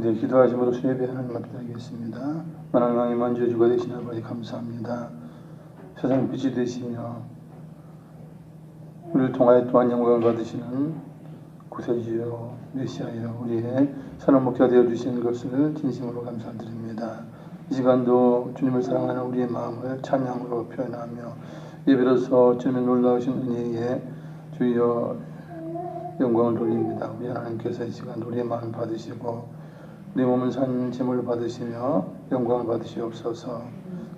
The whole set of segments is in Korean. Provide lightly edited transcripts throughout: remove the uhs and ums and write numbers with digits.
이제 기도하심으로 예배 하나님 앞에 드리겠습니다. 만왕왕의 만주주가 되신 아버지 감사합니다. 세상 빛이 되시며 우리를 통하여 또한 영광을 받으시는 구세주여 메시아여 우리의 선한 목자가 되어주신 것을 진심으로 감사드립니다. 이 시간도 주님을 사랑하는 우리의 마음을 찬양으로 표현하며 예배로서 주님의 놀라우신 은혜에 주여 영광을 돌립니다. 우리 하나님께서 이 시간 우리의 마음 받으시고 우리 몸을 산 제물로 받으시며 영광을 받으시옵소서.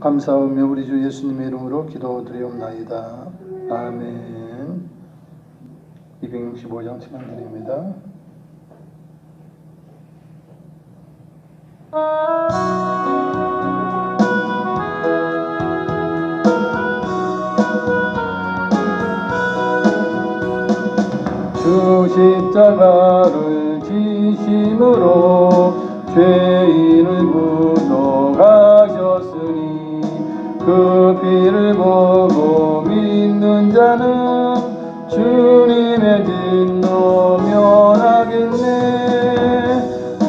감사하며 우리 주 예수님의 이름으로 기도드리옵나이다. 아멘. 265장 찬양드립니다. 주 십자가를 지심으로 죄인을 구속하셨으니 그 피를 보고 믿는 자는 주님의 진노 면하겠네.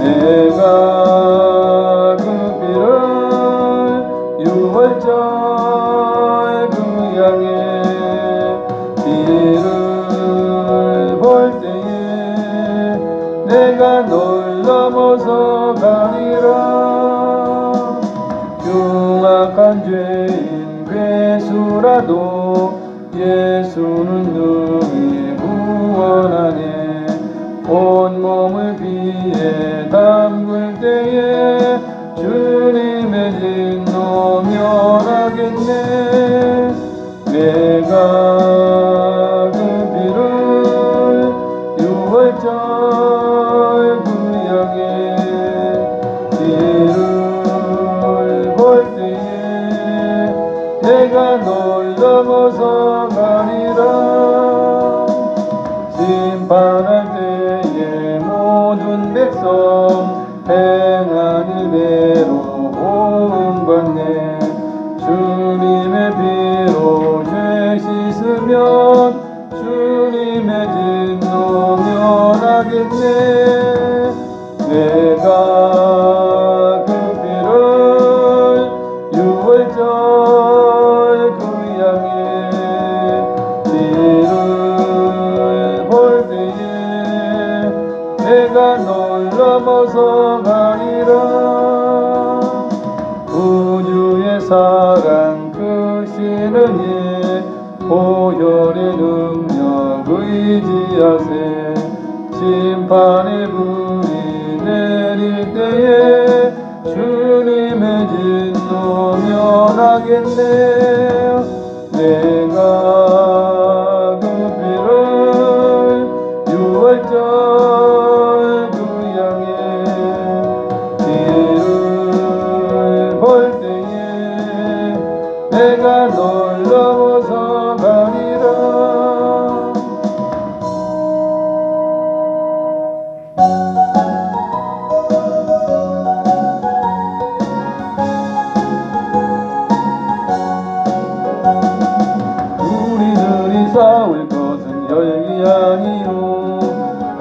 내가 그 피를 유월절 그 양의 피를 볼 때에 내가 널 넘어서 가리라. 흉악한 죄인 괴수라도 예수는 능히 구원하네. 온몸을 피에 담글 때에 주님의 진노 면하겠네. 내가 그 피를 유월절 그 양의 피를 볼 때에 내가 널 넘어서 가리라. 심판할 때에 모든 백성 행한 일대로 보응받네. 주님의 피로 죄 씻으면 주님의 진노 면하겠네. 내가 그 피를 유월절 그 양의 피를 볼 때에 내가 널 넘어서 가리라. 우주의 사랑 크시는 예 보혈의 능력 의지하세. 심판의 불이 내릴 때에 주님의 진노 면하겠네. 내가 그 피를 유월절 그 양의 피를 볼 때에 내가 널 넘어서 가리라. 우리들이 싸울 것은 혈기 아니요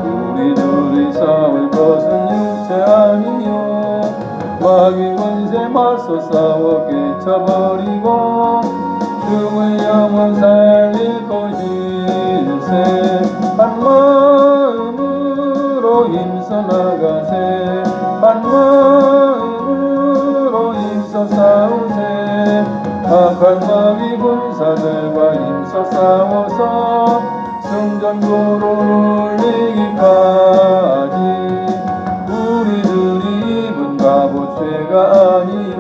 우리들이 싸울 것은 육체 아니요 마귀 권세 맞서 싸워 깨쳐버리고 죽을 영혼 살릴 것일세. 한 마음으로 힘써 나가세. 한 마음으로 힘써 싸우세. 악한 마귀 군사들과 힘써 싸워서 승전고로 올리기까지. 우리들이 입은 갑옷 죄가 아니요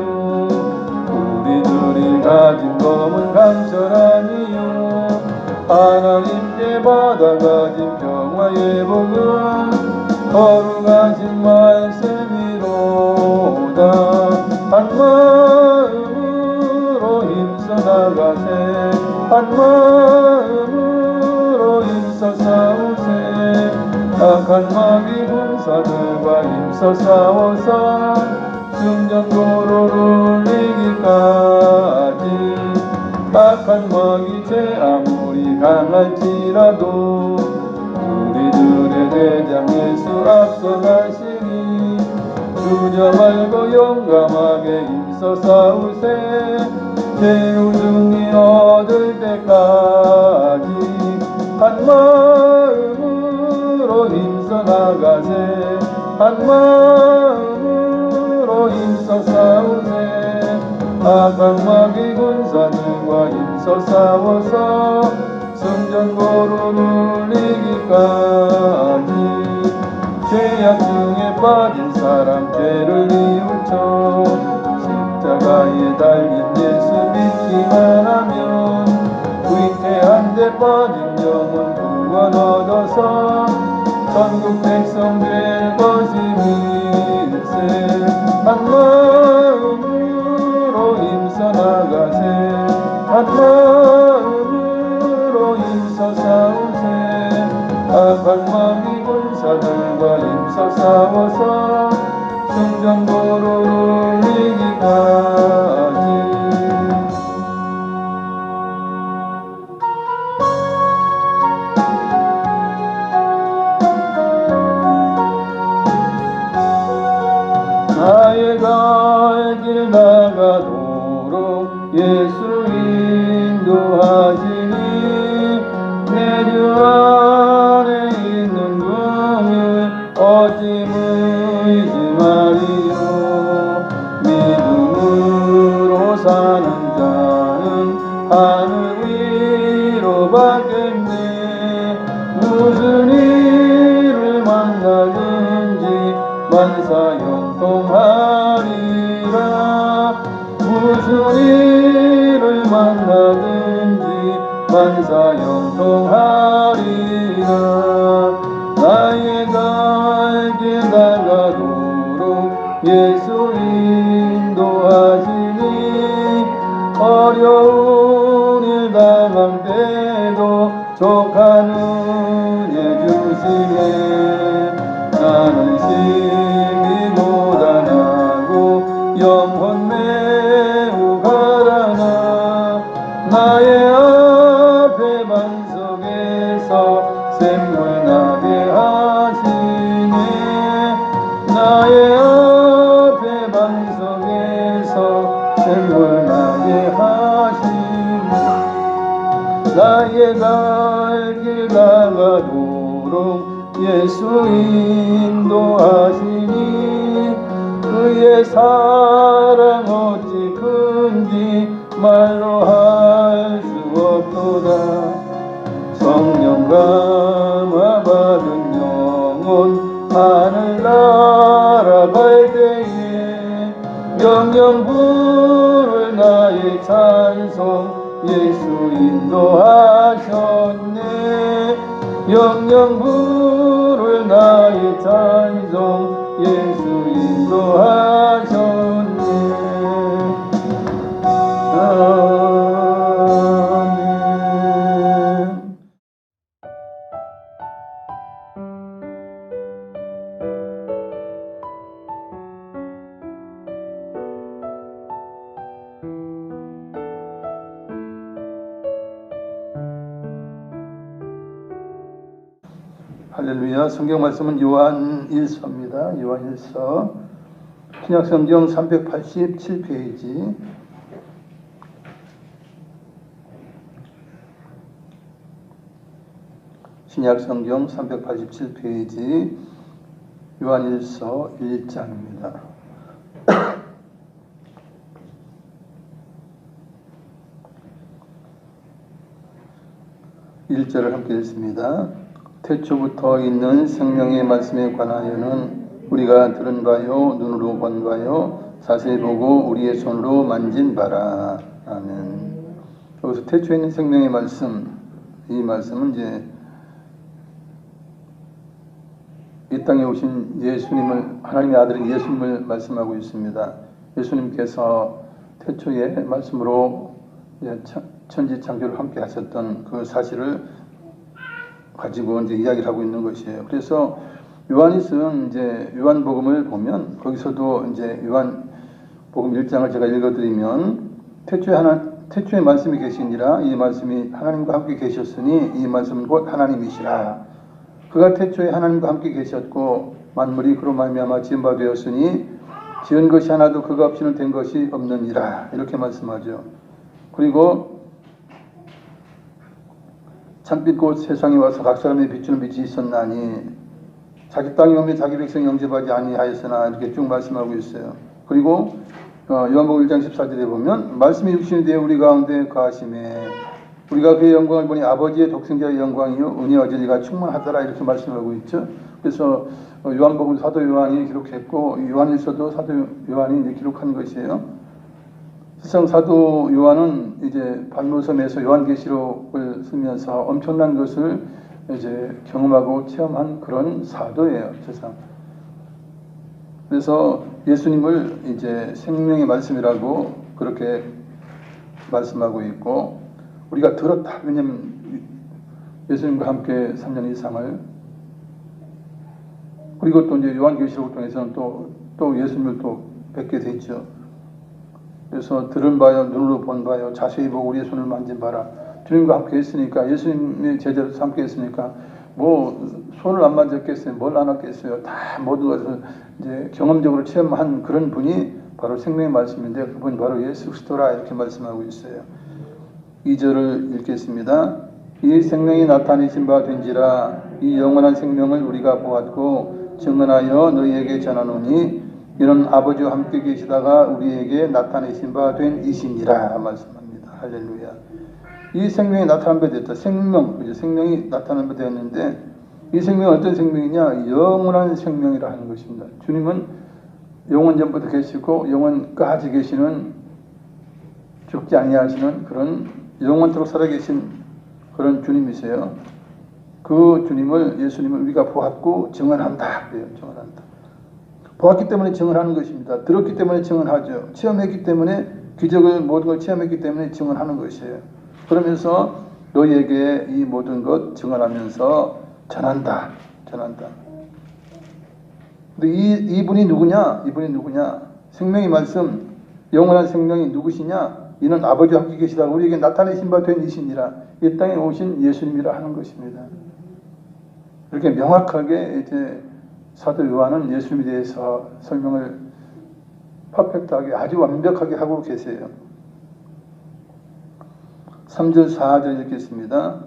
우리들이 가진 검은 강철 아니요 하나님께 받아가진 평화의 복음 거룩하신 말씀이로다. 한 마음으로 힘써 나가세. 한 마음으로 힘써 싸우세. 악한 마귀 군사들과 힘써 싸워서 승전고로 올리기까지. 악한 마귀 죄 아무리 강할지라도 우리들의 대장 예수 앞서 가시니 두려 말고 용감하게 힘써 싸우세. 최우승이 얻을 때까지 한 마음으로 힘써 나가세. 한 마음으로 힘써 싸우세. 악한 마귀 군사들과 힘써 싸워서 성전고로 눌리기까지 죄악 중에 빠진 사람 죄를 뉘우쳐 십자가에 달린 예수 믿기만 하면 위태한 데 빠진 영혼 구원 얻어서 천국 백성 될 것임일세. 한 마음으로 힘써 나가세. 한 마음으로 힘써 싸우세. 악한 마귀 군사들과 힘써 싸워서 성전고로 눌리기까지. 나의 갈 길 나가도록 예수 인도하시니 내 주 안에 있는 금을 어찌 의심하리요. 믿음으로 사는 자는 하늘 위로 받겠네. 무슨 일을 만나든지 만사 형통하리라. 무슨 일을 만나든지 만사 형통하리라. 나의 갈 길 나가도록 예수 인도하시니 어려운 일 당할 때도 족한 은혜 주시네. 나는 심히 고단하고 영혼 매우 가라나 나의 앞에 반석에서 샘물 나게 하시네. 나의 앞에 반석에서 샘물 나게 하시네. 나의 갈 길 나가도록 예수 인도하시니 그의 사랑 어찌 큰지 말로 할 수 없도다. 성령 감화 받은 영혼 하늘나라 갈 때에 영영 부를 나의 찬송 예수 인도하셨네. 영영 부를 나의 찬송 예수 인도하셨네. 아멘. 할렐루야. 성경 말씀은 요한 1서입니다. 요한 1서 신약성경 387페이지 신약성경 387페이지 요한 1서 1장입니다. 1절을 함께 읽습니다. 태초부터 있는 생명의 말씀에 관하여는 우리가 들은 바요 눈으로 본 바요 자세히 보고 우리의 손으로 만진 바라. 아멘. 여기서 태초에 있는 생명의 말씀, 이 말씀은 이제 이 땅에 오신 예수님을, 하나님의 아들인 예수님을 말씀하고 있습니다. 예수님께서 태초에 말씀으로 천지 창조를 함께 하셨던 그 사실을 가지고 이제 이야기를 하고 있는 것이에요. 그래서 요한이 쓴 이제 요한복음을 보면 거기서도 이제 요한복음 1장을 제가 읽어드리면 태초에 말씀이 계시니라. 이 말씀이 하나님과 함께 계셨으니 이 말씀은 곧 하나님이시라. 그가 태초에 하나님과 함께 계셨고 만물이 그로 말미암아 지은 바 되었으니 지은 것이 하나도 그가 없이는 된 것이 없느니라 이렇게 말씀하죠. 그리고 참빛 곧 세상에 와서 각 사람의 비추는 빛이 있었나니 자기 땅이 오면 자기 백성 영접하지 아니하였으나 이렇게 쭉 말씀하고 있어요. 그리고 요한복음 1장 14절에 보면 말씀이 육신이 되어 우리 가운데 거하심에 우리가 그의 영광을 보니 아버지의 독생자의 영광이요 은혜와 진리가 충만하더라 이렇게 말씀하고 있죠. 그래서 요한복음 사도 요한이 기록했고 요한일서도 사도 요한이 이제 기록한 것이에요. 실상 사도 요한은 이제 반모섬에서 요한계시록을 쓰면서 엄청난 것을 이제 경험하고 체험한 그런 사도예요, 세상. 그래서 예수님을 이제 생명의 말씀이라고 그렇게 말씀하고 있고 우리가 들었다. 왜냐하면 예수님과 함께 3년 이상을 그리고 또 이제 요한계시록을 통해서는 또 예수님을 또 뵙게 됐죠. 그래서 들은 바요, 눈으로 본 바요, 자세히 보고 우리의 손을 만진 바라. 주님과 함께 했으니까 예수님의 제자로 함께 했으니까 뭐 손을 안 만졌겠어요, 뭘 안 했겠어요. 다 모든 것을 이제 경험적으로 체험한 그런 분이 바로 생명의 말씀인데 그분이 바로 예수 그리스도라 이렇게 말씀하고 있어요. 2절을 읽겠습니다. 이 생명이 나타내신 바 된지라 이 영원한 생명을 우리가 보았고 증언하여 너희에게 전하노니 이는 아버지와 함께 계시다가 우리에게 나타내신 바 된 이시니라 말씀합니다. 할렐루야. 이 생명이 나타난 바 됐다. 생명이 나타난 바 되었는데 이 생명은 어떤 생명이냐? 영원한 생명이라 하는 것입니다. 주님은 영원 전부터 계시고 영원까지 계시는 죽지 아니하시는 그런 영원토록 살아계신 그런 주님이세요. 그 주님을 예수님을 우리가 보았고 증언한다. 그래요. 증언한다. 보았기 때문에 증언하는 것입니다. 들었기 때문에 증언하죠. 체험했기 때문에 기적을 모든 걸 체험했기 때문에 증언하는 것이에요. 그러면서 너희에게 이 모든 것 증언하면서 전한다. 근데 이분이 누구냐? 생명의 말씀, 영원한 생명이 누구시냐? 이는 아버지와 함께 계시다가 우리에게 나타내신 바 된 이시니라. 이 땅에 오신 예수님이라 하는 것입니다. 이렇게 명확하게 이제 사도 요한은 예수님에 대해서 설명을 퍼펙트하게 아주 완벽하게 하고 계세요. 3절 4절 읽겠습니다.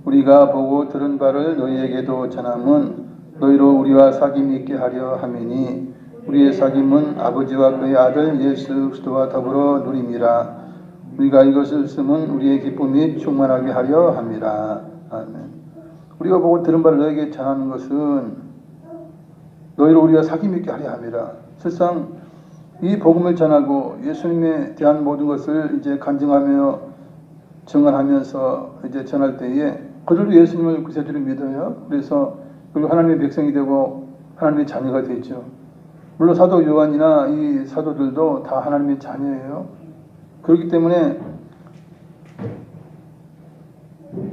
우리가 보고 들은 바를 너희에게도 전함은 너희로 우리와 사귐이 있게 하려 함이니 우리의 사귐은 아버지와 그의 아들 예수 그리스도와 더불어 누림이라. 우리가 이것을 쓰면 우리의 기쁨이 충만하게 하려 함이라. 아멘. 우리가 보고 들은 바를 너희에게 전하는 것은 너희로 우리와 사귐이 있게 하려 함이라. 실상 이 복음을 전하고 예수님에 대한 모든 것을 이제 간증하며 증언하면서 이제 전할 때에 그들도 예수님을 구세주를 믿어요. 그래서 그리고 하나님의 백성이 되고 하나님의 자녀가 되죠. 물론 사도 요한이나 이 사도들도 다 하나님의 자녀예요. 그렇기 때문에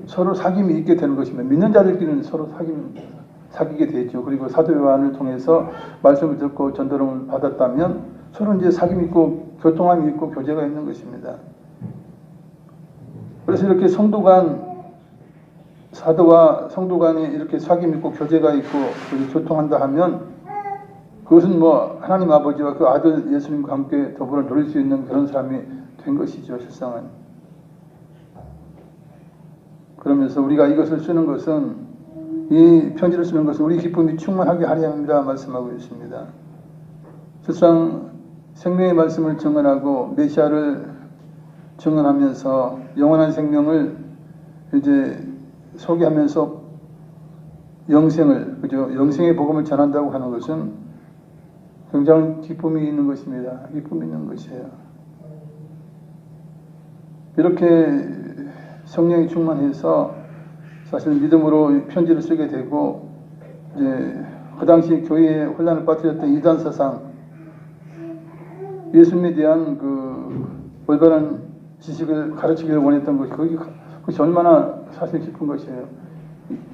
서로 사귐이 있게 되는 것입니다. 믿는 자들끼리는 서로 사귀게 되죠. 그리고 사도 요한을 통해서 말씀을 듣고 전도를 받았다면 서로 이제 사귐이 있고 교통함이 있고 교제가 있는 것입니다. 그래서 이렇게 사도와 성도 간에 이렇게 사귐이 있고 교제가 있고 교통한다 하면 그것은 뭐 하나님 아버지와 그 아들 예수님과 함께 더불어 누릴 수 있는 그런 사람이 된 것이죠. 실상은. 그러면서 우리가 이것을 쓰는 것은 이 편지를 쓰는 것은 우리 기쁨이 충만하게 하려 합니다. 말씀하고 있습니다. 실상 생명의 말씀을 증언하고 메시아를 증언하면서 영원한 생명을 이제 소개하면서 영생의 복음을 전한다고 하는 것은 굉장히 기쁨이 있는 것입니다. 기쁨이 있는 것이에요. 이렇게 성령이 충만해서 사실 믿음으로 편지를 쓰게 되고 이제 그 당시 교회에 혼란을 빠뜨렸던 이단 사상, 예수님에 대한 그 올바른 지식을 가르치기를 원했던 그것이 얼마나 사실 깊은 것이에요.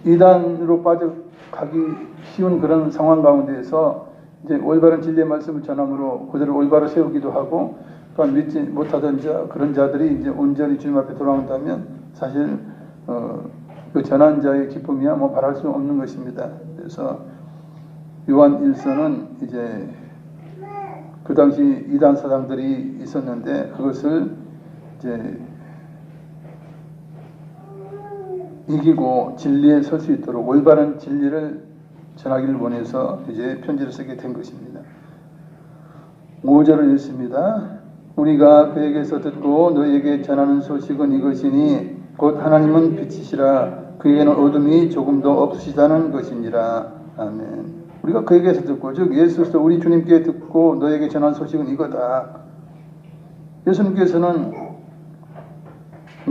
이단으로 빠져가기 쉬운 그런 상황 가운데에서 이제 올바른 진리의 말씀을 전함으로 그들을 올바로 세우기도 하고 또한 믿지 못하던 그런 자들이 이제 온전히 주님 앞에 돌아온다면 사실 그 전한 자의 기쁨이야 뭐 말할 수 없는 것입니다. 그래서 요한 1서는 이제 그 당시 이단 사상들이 있었는데 그것을 이제 이기고 진리에 설 수 있도록 올바른 진리를 전하기를 원해서 이제 편지를 쓰게 된 것입니다. 5절을 읽습니다. 우리가 그에게서 듣고 너에게 전하는 소식은 이것이니 곧 하나님은 빛이시라 그에게는 어둠이 조금도 없으시다는 것이니라. 아멘. 우리가 그에게서 듣고 즉 예수께서 우리 주님께 듣고 너에게 전한 소식은 이거다. 예수님께서는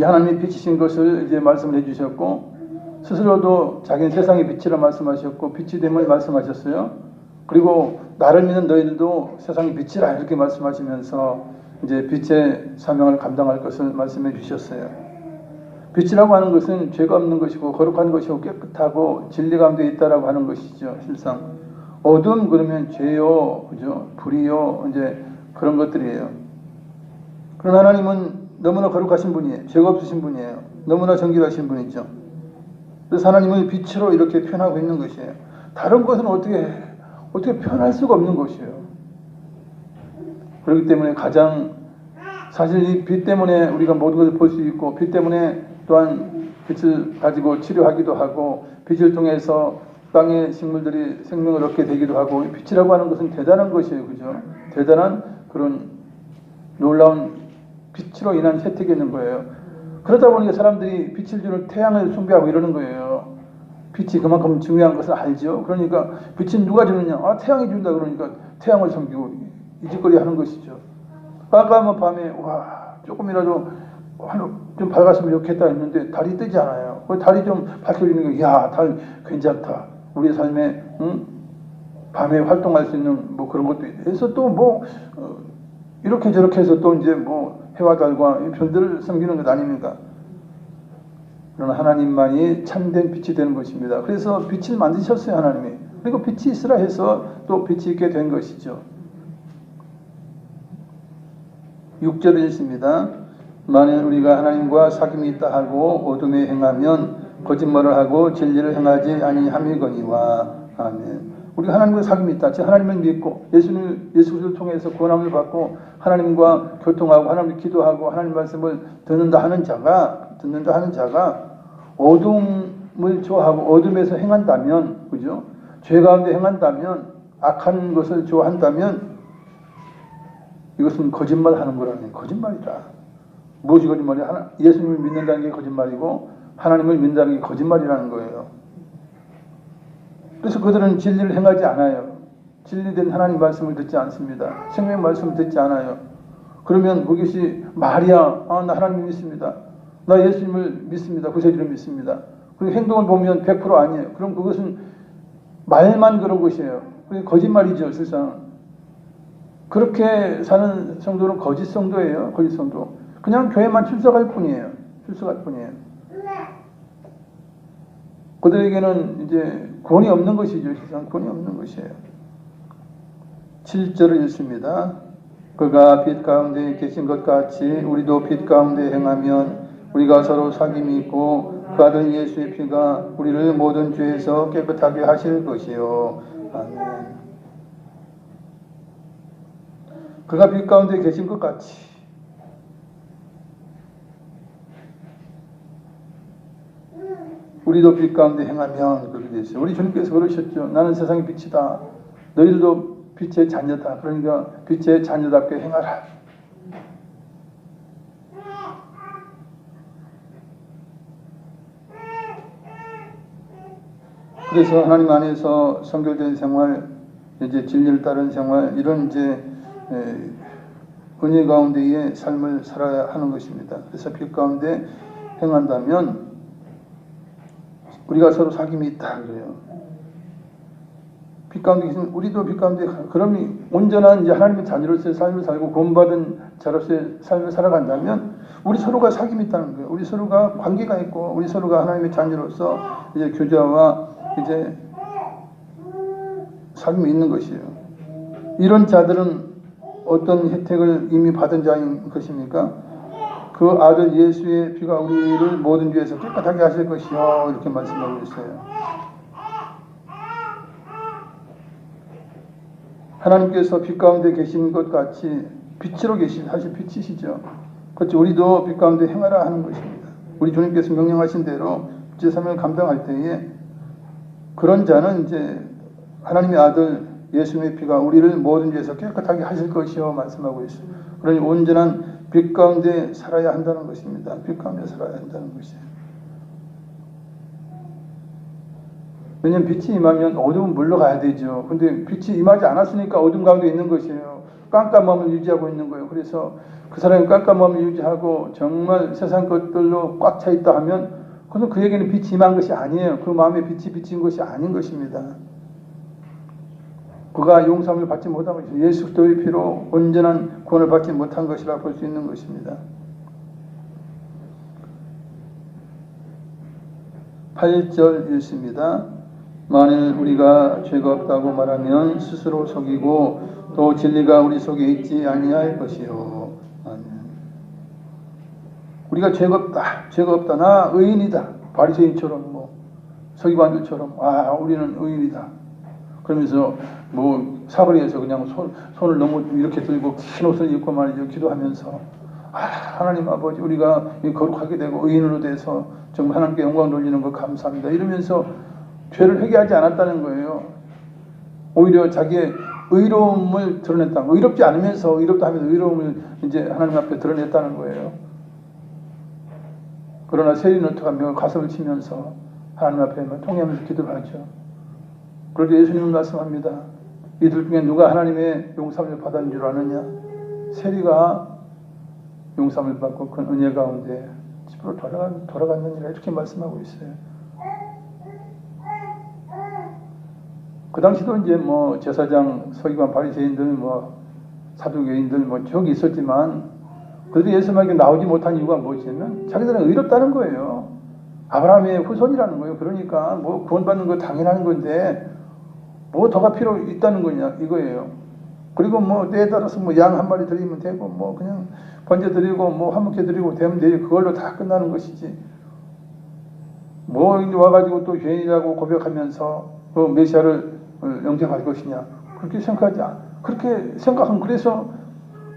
하나님이 빛이신 것을 이제 말씀을 해주셨고 스스로도 자기는 세상의 빛이라 말씀하셨고 빛이 됨을 말씀하셨어요. 그리고 나를 믿는 너희들도 세상의 빛이라 이렇게 말씀하시면서 이제 빛의 사명을 감당할 것을 말씀해 주셨어요. 빛이라고 하는 것은 죄가 없는 것이고 거룩한 것이고 깨끗하고 진리 가운데 있다라고 하는 것이죠. 실상 어둠 그러면 죄요, 그죠? 불이요, 이제 그런 것들이에요. 그러나 하나님은 너무나 거룩하신 분이에요. 죄가 없으신 분이에요. 너무나 정결하신 분이죠. 그래서 하나님을 빛으로 이렇게 표현하고 있는 것이에요. 다른 것은 어떻게 표현할 수가 없는 것이에요. 그렇기 때문에 가장 사실 이 빛 때문에 우리가 모든 것을 볼 수 있고 빛 때문에 또한 빛을 가지고 치료하기도 하고 빛을 통해서 땅의 식물들이 생명을 얻게 되기도 하고 빛이라고 하는 것은 대단한 것이에요. 그죠? 대단한 그런 놀라운 빛으로 인한 혜택이 있는 거예요. 그러다 보니까 사람들이 빛을 주는 태양을 숭배하고 이러는 거예요. 빛이 그만큼 중요한 것을 알죠. 그러니까 빛은 누가 주느냐? 아, 태양이 준다 그러니까 태양을 섬기고 이 짓거리 하는 것이죠. 깜깜한 밤에 와 조금이라도 좀 밝았으면 좋겠다 했는데 달이 뜨지 않아요. 달이 좀 밝혀지는 게 야, 달 괜찮다. 우리 삶에 밤에 활동할 수 있는 뭐 그런 것도 해서 또 뭐 이렇게 저렇게 해서 또 이제 뭐 해와 달과 별들을 섬기는 것 아닙니까? 그러나 하나님만이 참된 빛이 되는 것입니다. 그래서 빛을 만드셨어요, 하나님이. 그리고 빛이 있으라 해서 또 빛이 있게 된 것이죠. 6절을 읽습니다. 만일 우리가 하나님과 사귐이 있다 하고 어둠에 행하면 거짓말을 하고 진리를 행하지 아니함이거니와. 아멘. 우리가 하나님과 사귐이 있다. 즉 하나님을 믿고 예수를 통해서 구원함을 받고 하나님과 교통하고 하나님을 기도하고 하나님 말씀을 듣는다 하는 자가 어둠을 좋아하고 어둠에서 행한다면, 그죠? 죄 가운데 행한다면, 악한 것을 좋아한다면 이것은 거짓말하는 거라는 거짓말이다. 무엇이 거짓말이야? 예수님을 믿는다는 게 거짓말이고 하나님을 믿는다는 게 거짓말이라는 거예요. 그래서 그들은 진리를 행하지 않아요. 진리된 하나님 말씀을 듣지 않습니다. 생명 말씀을 듣지 않아요. 그러면 그것이 말이야. 아, 나 하나님 믿습니다. 나 예수님을 믿습니다. 구세주를 믿습니다. 그리고 행동을 보면 100% 아니에요. 그럼 그것은 말만 그런 것이에요. 그게 거짓말이죠, 실상. 그렇게 사는 성도는 거짓 성도예요. 거짓 성도. 그냥 교회만 출석할 뿐이에요. 그들에게는 이제 구원이 없는 것이죠. 실상 구원이 없는 것이에요. 7절을 읽습니다. 그가 빛 가운데 계신 것 같이 우리도 빛 가운데 행하면 우리가 서로 사귐이 있고 그 아들 예수의 피가 우리를 모든 죄에서 깨끗하게 하실 것이요. 아멘. 그가 빛 가운데 계신 것 같이 우리도 빛 가운데 행하면 그렇게 되죠. 우리 주님께서 그러셨죠. 나는 세상의 빛이다. 너희들도 빛의 자녀다. 그러니까 빛의 자녀답게 행하라. 그래서 하나님 안에서 성결된 생활, 이제 진리를 따르는 생활, 이런 이제 은혜 가운데의 삶을 살아야 하는 것입니다. 그래서 빛 가운데 행한다면 우리가 서로 사귐이 있다 그래요. 빛 가운데 계신 우리도 빛 가운데 그러면 온전한 이제 하나님의 자녀로서의 삶을 살고 구원받은 자로서의 삶을 살아간다면 우리 서로가 사귐이 있다는 거예요. 우리 서로가 관계가 있고 우리 서로가 하나님의 자녀로서 이제 교제와 이제 사귐이 있는 것이에요. 이런 자들은 어떤 혜택을 이미 받은 자인 것입니까? 그 아들 예수의 피가 우리를 모든 죄에서 깨끗하게 하실 것이요. 이렇게 말씀하고 있어요. 하나님께서 빛 가운데 계신 것 같이 빛으로 계신 사실 빛이시죠. 그렇죠. 우리도 빛 가운데 행하라 하는 것입니다. 우리 주님께서 명령하신 대로 제3을 감당할 때에 그런 자는 이제 하나님의 아들 예수님의 피가 우리를 모든 죄에서 깨끗하게 하실 것이요 말씀하고 있어요. 그러니 온전한 빛 가운데 살아야 한다는 것입니다. 빛 가운데 살아야 한다는 것이에요. 왜냐하면 빛이 임하면 어둠은 물러가야 되죠. 근데 빛이 임하지 않았으니까 어둠 가운데 있는 것이에요. 깜깜함을 유지하고 있는 거예요. 그래서 그 사람이 깜깜함을 유지하고 정말 세상 것들로 꽉 차 있다 하면 그것은 그에게는 빛이 임한 것이 아니에요. 그 마음에 빛이 비친 것이 아닌 것입니다. 그가 용서함을 받지 못한 것이죠. 예수 그리스도의 피로 온전한 구원을 받지 못한 것이라 볼 수 있는 것입니다. 8절 읽습니다. 만일 우리가 죄가 없다고 말하면 스스로 속이고 또 진리가 우리 속에 있지 아니할 것이요. 아멘. 우리가 죄가 없다. 나 의인이다. 바리새인처럼 서기관들처럼 우리는 의인이다. 그러면서 사거리에서 그냥 손을 너무 이렇게 들고 긴 옷을 입고 말이죠. 기도하면서 하나님 아버지 우리가 거룩하게 되고 의인으로 돼서 정말 하나님께 영광 돌리는 거 감사합니다. 이러면서 죄를 회개하지 않았다는 거예요. 오히려 자기의 의로움을 드러냈다는 거. 의롭지 않으면서 의롭다 하면서 의로움을 이제 하나님 앞에 드러냈다는 거예요. 그러나 세리노트가 가슴을 치면서 하나님 앞에 통회하면서 기도를 하죠. 그런데 예수님은 말씀합니다. 이들 중에 누가 하나님의 용서함을 받은 줄 아느냐? 세리가 용서함을 받고 그 은혜 가운데 집으로 돌아갔느니라 이렇게 말씀하고 있어요. 그 당시도 이제 제사장, 서기관, 바리새인들, 사두개인들 저기 있었지만 그래도 예수님에게 나오지 못한 이유가 무엇이냐면 자기들은 의롭다는 거예요. 아브라함의 후손이라는 거예요. 그러니까 구원받는 거 당연한 건데 더가 필요 있다는 거냐 이거예요. 그리고 때에 따라서 양 한 마리 드리면 되고 그냥 번제 드리고 화목제 드리고 되면 되지 그걸로 다 끝나는 것이지. 이제 와가지고 또 죄인이라고 고백하면서 메시아를 영접할 것이냐 그렇게 생각하면 그래서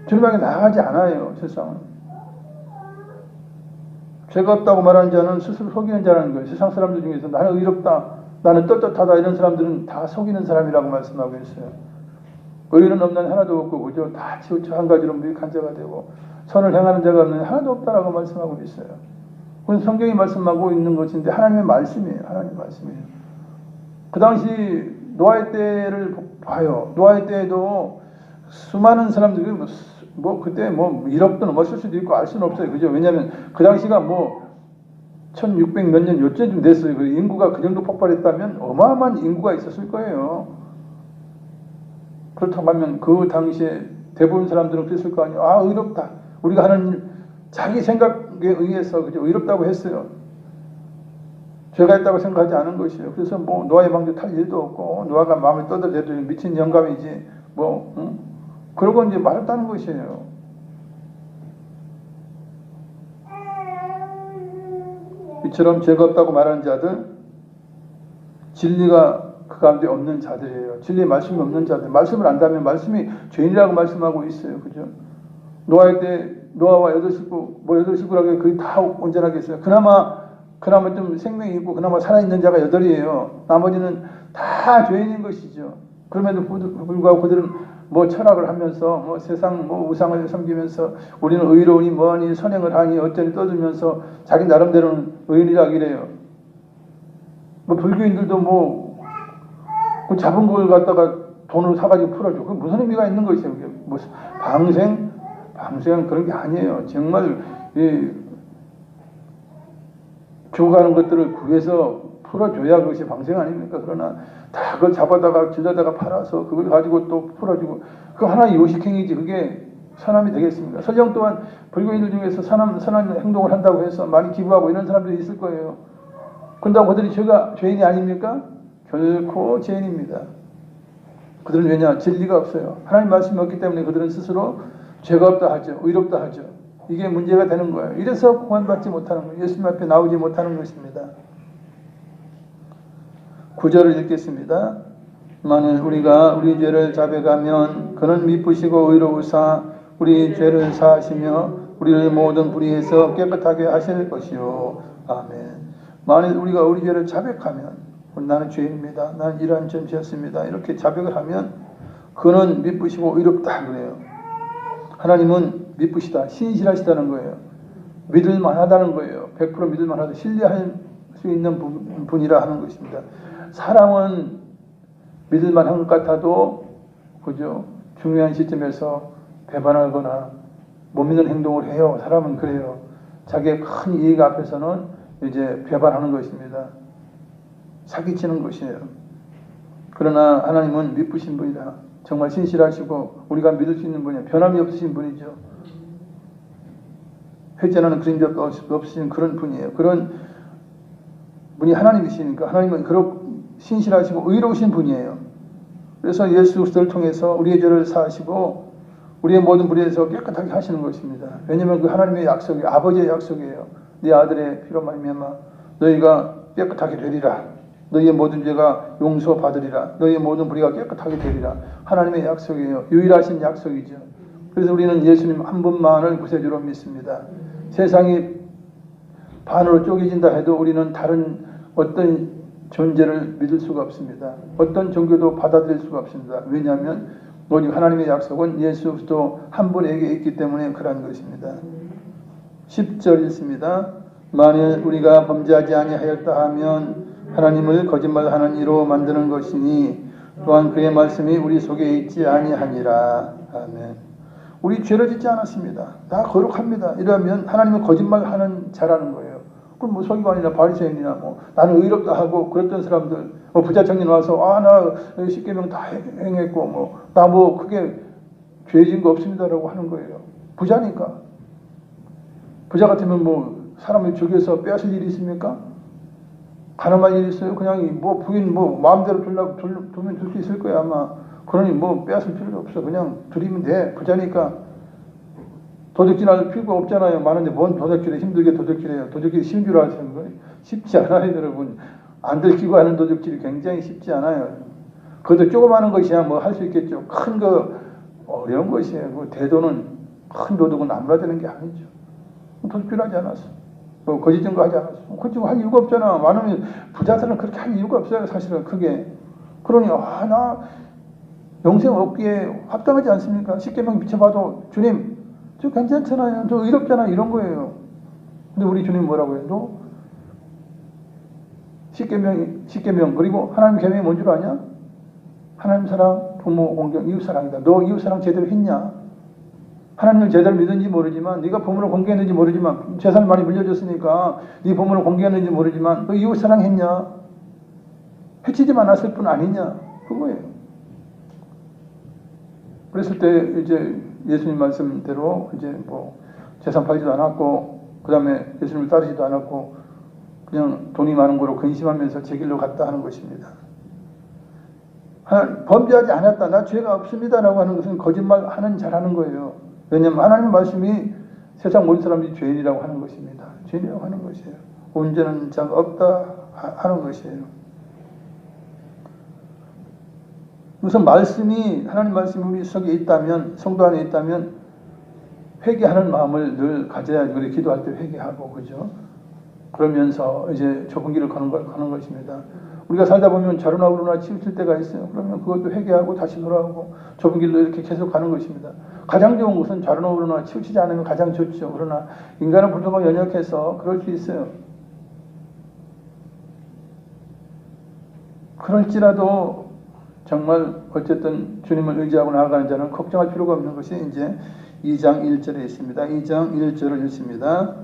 주님에게 나아가지 않아요. 세상은 죄가 없다고 말하는 자는 스스로 속이는 자라는 거예요. 세상 사람들 중에서 나는 의롭다, 나는 떳떳하다 이런 사람들은 다 속이는 사람이라고 말씀하고 있어요. 의인은 없는 하나도 없고 그저 다 치우쳐 한 가지로 무익한 자가 되고 선을 행하는 자가 없는 하나도 없다라고 말씀하고 있어요. 그건 성경이 말씀하고 있는 것인데 하나님의 말씀이에요. 하나님의 말씀이에요. 그 당시 노아의 때를 봐요. 노아의 때에도 수많은 사람들이 그때 1억도 넘었을 수도 있고 알 수는 없어요. 그죠? 왜냐하면 그 당시가 1600 몇 년 요쯤 됐어요. 그 인구가 그 정도 폭발했다면 어마어마한 인구가 있었을 거예요. 그렇다고 하면 그 당시에 대부분 사람들은 그랬을 거 아니에요. 의롭다. 우리가 하는 자기 생각에 의해서 그죠? 의롭다고 했어요. 죄가 있다고 생각하지 않은 것이에요. 그래서 노아의 방주 탈 일도 없고 노아가 마음을 떠들대도 미친 영감이지 그러고 이제 말했다는 것이에요. 이처럼 죄가 없다고 말하는 자들 진리가 그 가운데 없는 자들이에요. 진리의 말씀이 없는 자들. 말씀을 안다면 말씀이 죄인이라고 말씀하고 있어요. 그죠? 노아의 때 노아와 8식구 8식구라고 거의 다 온전하게 했어요. 그나마 좀 생명이 있고 그나마 살아있는 자가 8이에요. 나머지는 다 죄인인 것이죠. 그럼에도 불구하고 그들은 철학을 하면서 세상 우상을 섬기면서 우리는 의로우니 뭐하니 선행을 하니 어쩌니 떠들면서 자기 나름대로는 의인이라고 이래요. 불교인들도 그 잡은 걸 갖다가 돈으로 사가지고 풀어줘. 그게 무슨 의미가 있는 것이에요. 그게 무슨 방생은 그런 게 아니에요. 정말 죽어가는 것들을 구해서 풀어줘야 그것이 방생 아닙니까? 그러나 다 그걸 잡아다가 길러다가 팔아서 그걸 가지고 또 풀어주고 그 하나의 요식행위지 그게 선함이 되겠습니까? 설령 또한 불교인들 중에서 선한 행동을 한다고 해서 많이 기부하고 이런 사람들이 있을 거예요. 그런다고 그들이 죄인이 아닙니까? 결코 죄인입니다. 그들은 왜냐? 진리가 없어요. 하나님 말씀이 없기 때문에 그들은 스스로 죄가 없다 하죠. 의롭다 하죠. 이게 문제가 되는 거예요. 이래서 구원받지 못하는 거예요. 예수님 앞에 나오지 못하는 것입니다. 9절을 읽겠습니다. 만일 우리가 우리 죄를 자백하면 그는 미쁘시고 의로우사 우리 죄를 사하시며 우리를 모든 불의에서 깨끗하게 하실 것이요. 아멘. 만일 우리가 우리 죄를 자백하면 나는 죄인입니다. 나는 이러한 점이었습니다. 이렇게 자백을 하면 그는 미쁘시고 의롭다 그래요. 하나님은 미쁘시다, 신실하시다는 거예요. 믿을만하다는 거예요. 100% 믿을만하다, 신뢰할 수 있는 분이라 하는 것입니다. 사람은 믿을만한 것 같아도 그죠? 중요한 시점에서 배반하거나 못 믿는 행동을 해요. 사람은 그래요. 자기의 큰 이익 앞에서는 이제 배반하는 것입니다. 사기치는 것이에요. 그러나 하나님은 미쁘신 분이다. 정말 신실하시고 우리가 믿을 수 있는 분이에요. 변함이 없으신 분이죠. 회전하는 그림자도 없으신 그런 분이에요. 그런 분이 하나님이시니까 하나님은 그렇고 신실하시고 의로우신 분이에요. 그래서 예수 그리스도를 통해서 우리의 죄를 사하시고 우리의 모든 불의에서 깨끗하게 하시는 것입니다. 왜냐하면 그 하나님의 약속이 아버지의 약속이에요. 네 아들의 피로 말미암아 너희가 깨끗하게 되리라. 너희의 모든 죄가 용서받으리라. 너희의 모든 불의가 깨끗하게 되리라. 하나님의 약속이에요. 유일하신 약속이죠. 그래서 우리는 예수님 한 분만을 구세주로 믿습니다. 세상이 반으로 쪼개진다 해도 우리는 다른 어떤 존재를 믿을 수가 없습니다. 어떤 종교도 받아들일 수가 없습니다. 왜냐하면 오직 하나님의 약속은 예수 그리스도 한 분에게 있기 때문에 그러한 것입니다. 10절 읽습니다. 만일 우리가 범죄하지 아니하였다 하면 하나님을 거짓말하는 이로 만드는 것이니 또한 그의 말씀이 우리 속에 있지 아니하니라. 아멘. 우리 죄를 짓지 않았습니다. 다 거룩합니다. 이러면 하나님은 거짓말하는 자라는 거예요. 그럼 뭐 서기관이나 바리새인이나 뭐 나는 의롭다 하고 그랬던 사람들, 뭐 부자 청년 와서 나 10계명 다 행했고 뭐 나 뭐 크게 죄진 거 없습니다라고 하는 거예요. 부자니까. 부자 같으면 뭐 사람을 죽여서 빼앗을 일이 있습니까? 가늠할 일이 있어요? 그냥 뭐 부인 뭐 마음대로 두면 줄 수 있을 거야 아마. 그러니 뭐 빼앗을 필요도 없어. 그냥 드리면 돼. 부자니까. 도둑질할 필요가 없잖아요. 많은데 뭔 도둑질에 힘들게 도둑질해요. 도둑질이 쉬운 줄 아시는 거예요? 쉽지 않아요 여러분. 안 들키고 하는 도둑질이 굉장히 쉽지 않아요. 그것도 조그마한 것이야 뭐 할 수 있겠죠. 큰 거 어려운 것이에요. 그 대도는 큰 도둑은 아무나 되는 게 아니죠. 도둑질하지 않았어. 뭐 거짓 증거하지 않았어. 거짓 증거할 이유가 없잖아. 많으면 부자들은 그렇게 할 이유가 없어요. 사실은 크게. 그러니 나 영생 얻기에 합당하지 않습니까? 십계명 비춰봐도 주님 저 괜찮잖아요. 저 의롭잖아요. 이런 거예요. 근데 우리 주님 뭐라고 해요? 너 십계명 그리고 하나님 계명이 뭔 줄 아냐? 하나님 사랑, 부모 공경, 이웃 사랑이다. 너 이웃 사랑 제대로 했냐? 하나님을 제대로 믿는지 모르지만 네가 부모를 공개했는지 모르지만 재산을 많이 물려줬으니까 네 부모를 공개했는지 모르지만 너 이웃 사랑했냐? 해치지 않았을 뿐 아니냐? 그거예요. 그랬을 때 이제 예수님 말씀대로 이제 뭐 재산 팔지도 않았고 그 다음에 예수님을 따르지도 않았고 그냥 돈이 많은 거로 근심하면서 제 길로 갔다 하는 것입니다. 범죄하지 않았다. 나 죄가 없습니다라고 하는 것은 거짓말하는 자라는 거예요. 왜냐하면 하나님의 말씀이 세상 모든 사람들이 죄인이라고 하는 것입니다. 죄인이라고 하는 것이에요. 온전한 자가 없다 하는 것이에요. 우선 말씀이 하나님 말씀이 우리 속에 있다면 성도 안에 있다면 회개하는 마음을 늘 가져야 우리 기도할 때 회개하고 그죠? 그러면서 이제 좁은 길을 가는 것입니다. 우리가 살다 보면 좌로나 우로나 치우칠 때가 있어요. 그러면 그것도 회개하고 다시 돌아오고 좁은 길로 이렇게 계속 가는 것입니다. 가장 좋은 것은 좌로나 우로나 치우치지 않으면 가장 좋죠. 그러나 인간은 불평과 연약해서 그럴 수 있어요. 그럴지라도 정말 어쨌든 주님을 의지하고 나아가는 자는 걱정할 필요가 없는 것이 이제 2장 1절에 있습니다. 2장 1절을 읽습니다.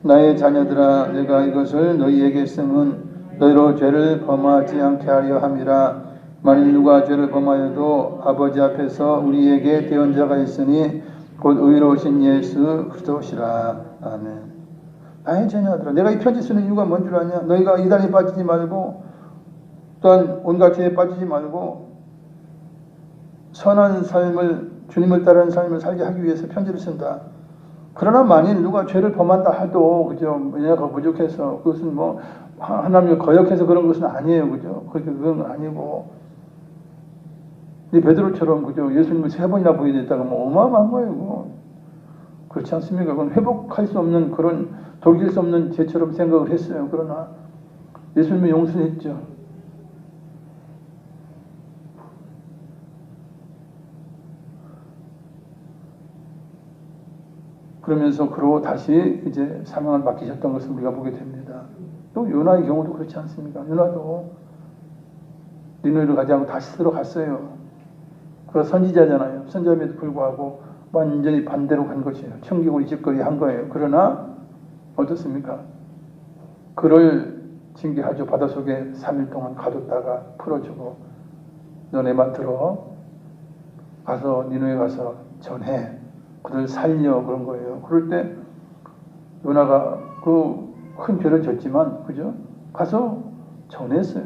나의 자녀들아 내가 이것을 너희에게 쓰면 너희로 죄를 범하지 않게 하려 함이라. 만일 누가 죄를 범하여도 아버지 앞에서 우리에게 대언자가 있으니 곧 의로우신 예수 그리스도시라. 아멘. 나의 자녀들아 내가 이 편지 쓰는 이유가 뭔 줄 아냐? 너희가 이단에 빠지지 말고 또한 온갖 죄에 빠지지 말고 선한 삶을 주님을 따르는 삶을 살게 하기 위해서 편지를 쓴다. 그러나 만일 누가 죄를 범한다 하도 그죠? 내가 부족해서 그것은 뭐 하나님을 거역해서 그런 것은 아니에요. 그죠? 그건 아니고 이 베드로처럼 그죠? 예수님을 3번이나 보여줬다가 뭐 어마어마한 거예요. 뭐. 그렇지 않습니까? 그건 회복할 수 없는 그런 돌릴 수 없는 죄처럼 생각을 했어요. 그러나 예수님은 용서했죠. 그러면서 그로 다시 이제 사명을 맡기셨던 것을 우리가 보게 됩니다. 또 요나의 경우도 그렇지 않습니까? 요나도 니느웨를 가지 않고 다시스로 갔어요. 그 선지자잖아요. 선지자임에도 불구하고 완전히 반대로 간 것이에요. 청기고 이집거리 한 거예요. 그러나 어떻습니까? 그를 징계하죠. 바닷속에 3일 동안 가뒀다가 풀어주고 너네만 들어 가서 니느웨 가서 전해. 그들 살려 그런 거예요. 그럴 때 요나가 그 큰 죄를 졌지만 그죠? 가서 전했어요.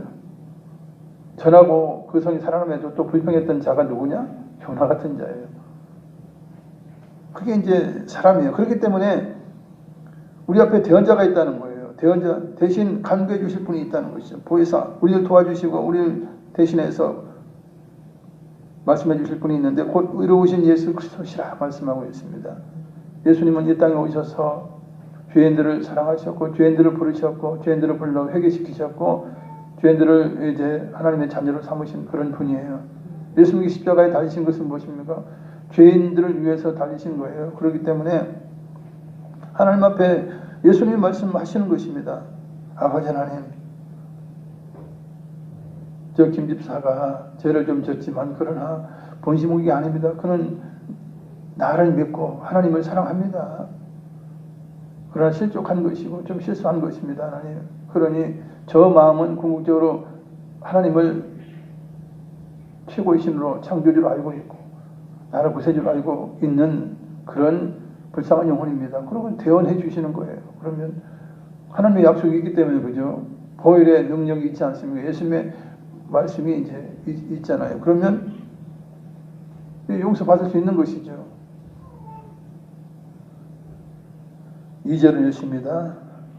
전하고 그 성이 살아남에도 또 불평했던 자가 누구냐? 요나 같은 자예요. 그게 이제 사람이에요. 그렇기 때문에 우리 앞에 대언자가 있다는 거예요. 대언자 대신 간구해 주실 분이 있다는 것이죠. 보혜사 우리를 도와주시고 우리를 대신해서 말씀해 주실 분이 있는데 곧 의로우신 예수 그리스도시라 말씀하고 있습니다. 예수님은 이 땅에 오셔서 죄인들을 사랑하셨고 죄인들을 부르셨고 죄인들을 불러 회개시키셨고 죄인들을 이제 하나님의 자녀로 삼으신 그런 분이에요. 예수님이 십자가에 달리신 것은 무엇입니까? 죄인들을 위해서 달리신 거예요. 그렇기 때문에 하나님 앞에 예수님이 말씀하시는 것입니다. 아버지 하나님, 저 김집사가 죄를 좀 졌지만 그러나 본심은 아닙니다. 그는 나를 믿고 하나님을 사랑합니다. 그러나 실족한 것이고 좀 실수한 것입니다. 하나님. 그러니 저 마음은 궁극적으로 하나님을 최고의 신으로 창조주로 알고 있고 나를 구세주로 알고 있는 그런 불쌍한 영혼입니다. 그러면 대언해 주시는 거예요. 그러면 하나님의 약속이 있기 때문에 그죠? 보혈의 능력이 있지 않습니까? 예수님의 말씀이 이제 있잖아요. 그러면 용서받을 수 있는 것이죠. 2절을 읽습니다.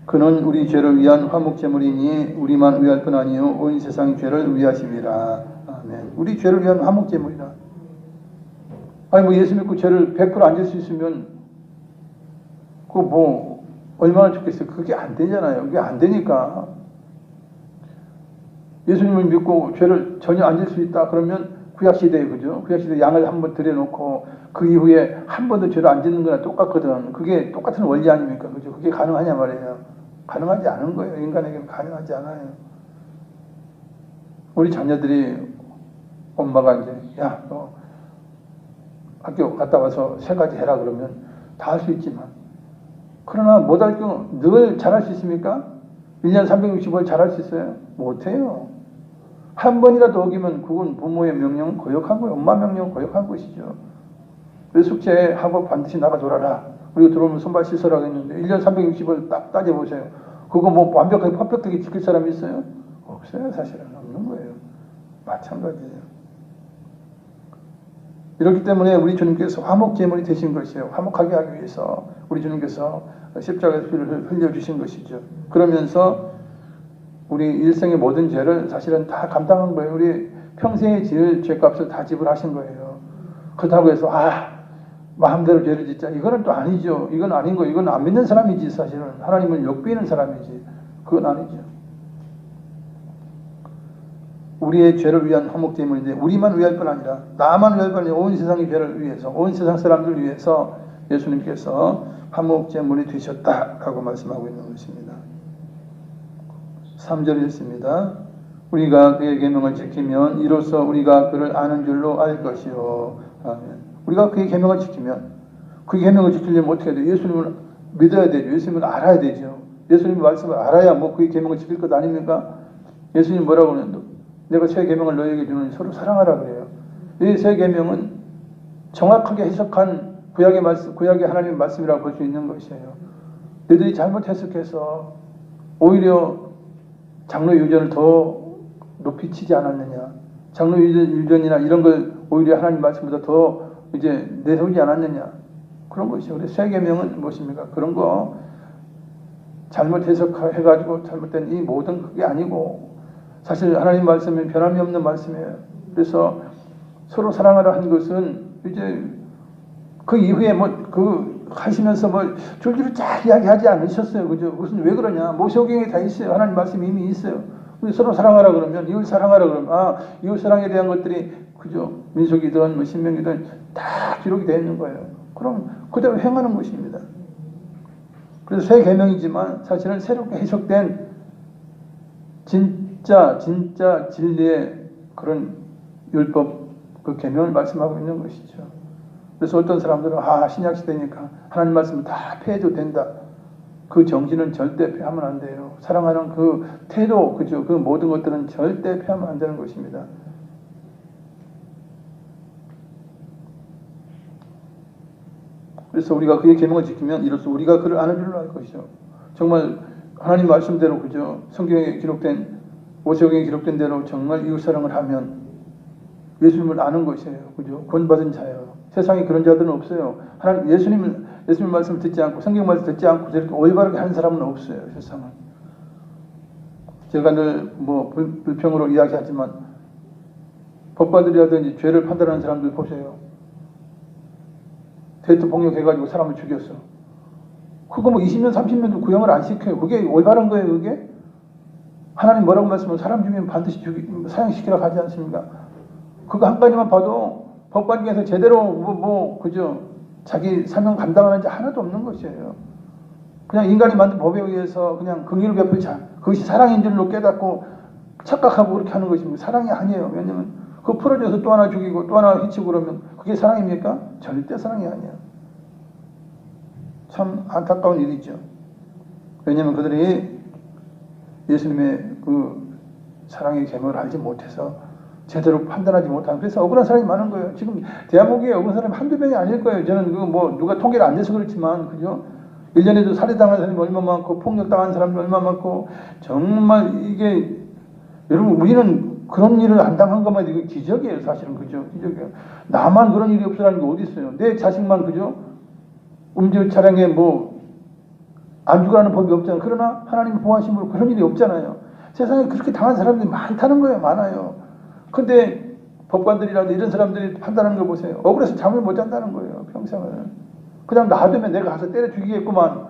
그는 우리 죄를 위한 화목제물이니 우리만 위할 뿐 아니요 온 세상의 죄를 위하심이라. 아멘. 우리 죄를 위한 화목제물이라. 아니 뭐 예수 믿고 죄를 100% 안 질 수 있으면 그거 뭐 얼마나 좋겠어요. 그게 안 되잖아요. 그게 안 되니까 예수님을 믿고 죄를 전혀 안 질 수 있다 그러면 구약시대에 그죠? 구약시대에 양을 한번 들여놓고 그 이후에 한 번도 죄를 안 짓는 거나 똑같거든. 그게 똑같은 원리 아닙니까? 그죠? 그게 가능하냐 말이에요. 가능하지 않은 거예요. 인간에게는 가능하지 않아요. 우리 자녀들이 엄마가 이제 야, 너 학교 갔다 와서 3가지 해라 그러면 다 할 수 있지만 그러나 못할 경우 늘 잘할 수 있습니까? 1년 365일 잘할 수 있어요? 못해요. 한 번이라도 어기면 그건 부모의 명령은 거역한 거예요. 엄마 명령은 거역한 것이죠. 왜 숙제하고 반드시 나가 놀아라. 그리고 들어오면 손발 씻으라고 했는데 1년 360을 딱 따져보세요. 그거 뭐 완벽하게 퍼펙트하게 지킬 사람이 있어요? 없어요. 사실은 없는 거예요. 마찬가지예요. 이렇기 때문에 우리 주님께서 화목제물이 되신 것이에요. 화목하게 하기 위해서 우리 주님께서 십자가에서 피를 흘려주신 것이죠. 그러면서 우리 일생의 모든 죄를 사실은 다 감당한 거예요. 우리 평생에 지을 죄값을 다 지불하신 거예요. 그렇다고 해서 마음대로 죄를 짓자. 이거는 또 아니죠. 이건 아닌 거. 이건 안 믿는 사람이지 사실은. 하나님을 욕비는 사람이지. 그건 아니죠. 우리의 죄를 위한 화목제물인데 우리만 위할 뿐 아니라 나만 위할 뿐 아니라 온 세상의 죄를 위해서 온 세상 사람들을 위해서 예수님께서 화목제물이 되셨다라고 말씀하고 있는 것입니다. 3절 읽습니다. 우리가 그의 계명을 지키면 이로써 우리가 그를 아는 줄로 알 것이요. 아멘. 우리가 그의 계명을 지키면 그의 계명을 지키려면 어떻게 해야 돼요? 예수님을 믿어야 되죠. 예수님을 알아야 되죠. 예수님의 말씀을 알아야 뭐 그의 계명을 지킬 것 아닙니까? 예수님 뭐라고 하는데 내가 새 계명을 너희에게 주는 서로 사랑하라 그래요. 이 새 계명은 정확하게 해석한 구약의 말씀, 구약의 하나님의 말씀이라고 볼 수 있는 것이에요. 너희들이 잘못 해석해서 오히려 장로 유전을 더 높이 치지 않았느냐? 장로 유전이나 이런 걸 오히려 하나님 말씀보다 더 이제 내세우지 않았느냐? 그런 것이죠. 그래서 새 계명은 무엇입니까? 그런 거 잘못 해석해가지고 잘못된 이 모든 그게 아니고 사실 하나님 말씀은 변함이 없는 말씀이에요. 그래서 서로 사랑하라 한 것은 이제 그 이후에 하시면서 줄줄이 쫙 이야기하지 않으셨어요. 그죠? 그것은 왜 그러냐? 모세오경에 다 있어요. 하나님 말씀이 이미 있어요. 서로 사랑하라 그러면, 이웃 사랑하라 그러면, 이웃 사랑에 대한 것들이, 그죠? 민속이든, 신명이든 다 기록이 되어 있는 거예요. 그럼 그대로 행하는 것입니다. 그래서 새 계명이지만 사실은 새롭게 해석된 진짜 진리의 그런 율법, 그 계명을 말씀하고 있는 것이죠. 그래서 어떤 사람들은 신약 시대니까 하나님 말씀을 다 폐해도 된다. 그 정신은 절대 폐하면 안 돼요. 사랑하는 그 태도, 그죠? 그 모든 것들은 절대 폐하면 안 되는 것입니다. 그래서 우리가 그의 계명을 지키면 이로써 우리가 그를 아는 줄로 알 것이죠. 정말 하나님 말씀대로, 그죠? 성경에 기록된, 모세오경에 기록된 대로 정말 이웃 사랑을 하면 예수님을 아는 것이에요. 그죠? 구원받은 자예요. 세상에 그런 자들은 없어요. 하나님, 예수님 말씀을 듣지 않고, 성경 말씀을 듣지 않고 저렇게 올바르게 하는 사람은 없어요. 세상은. 제가 늘 불평으로 이야기하지만, 법관들이라든지 죄를 판단하는 사람들 보세요. 대투 폭력해가지고 사람을 죽였어. 그거 20년, 30년도 구형을 안 시켜요. 그게 올바른 거예요, 그게? 하나님 뭐라고 말씀하면 사람 죽이면 반드시 사형시키라고 하지 않습니까? 그거 한 가지만 봐도 법관 중에서 제대로 그죠? 자기 사명 감당하는 자 하나도 없는 것이에요. 그냥 인간이 만든 법에 의해서 그냥 긍휼을 베풀자. 그것이 사랑인 줄로 깨닫고 착각하고 그렇게 하는 것입니다. 사랑이 아니에요. 왜냐면 그거 풀어줘서 또 하나 죽이고 또 하나 해치고 그러면 그게 사랑입니까? 절대 사랑이 아니에요. 참 안타까운 일이죠. 왜냐면 그들이 예수님의 그 사랑의 계명을 알지 못해서 제대로 판단하지 못하는, 그래서 억울한 사람이 많은 거예요. 지금 대한민국에 억울한 사람이 한두 명이 아닐 거예요. 저는 누가 통계를 안 내서 그렇지만, 그죠? 1년에도 살해당한 사람이 얼마나 많고, 폭력당한 사람이 얼마나 많고, 정말 이게, 여러분, 우리는 그런 일을 안 당한 것만 이거 기적이에요, 사실은. 그죠? 기적이에요. 나만 그런 일이 없으라는 게 어디 있어요? 내 자식만, 그죠? 음주 차량에 안 죽으라는 법이 없잖아요. 그러나 하나님의 보호하심으로 그런 일이 없잖아요. 세상에 그렇게 당한 사람들이 많다는 거예요. 많아요. 근데 법관들이라도 이런 사람들이 판단하는 거 보세요. 억울해서 잠을 못 잔다는 거예요. 평생을. 그냥 놔두면 내가 가서 때려 죽이겠구만.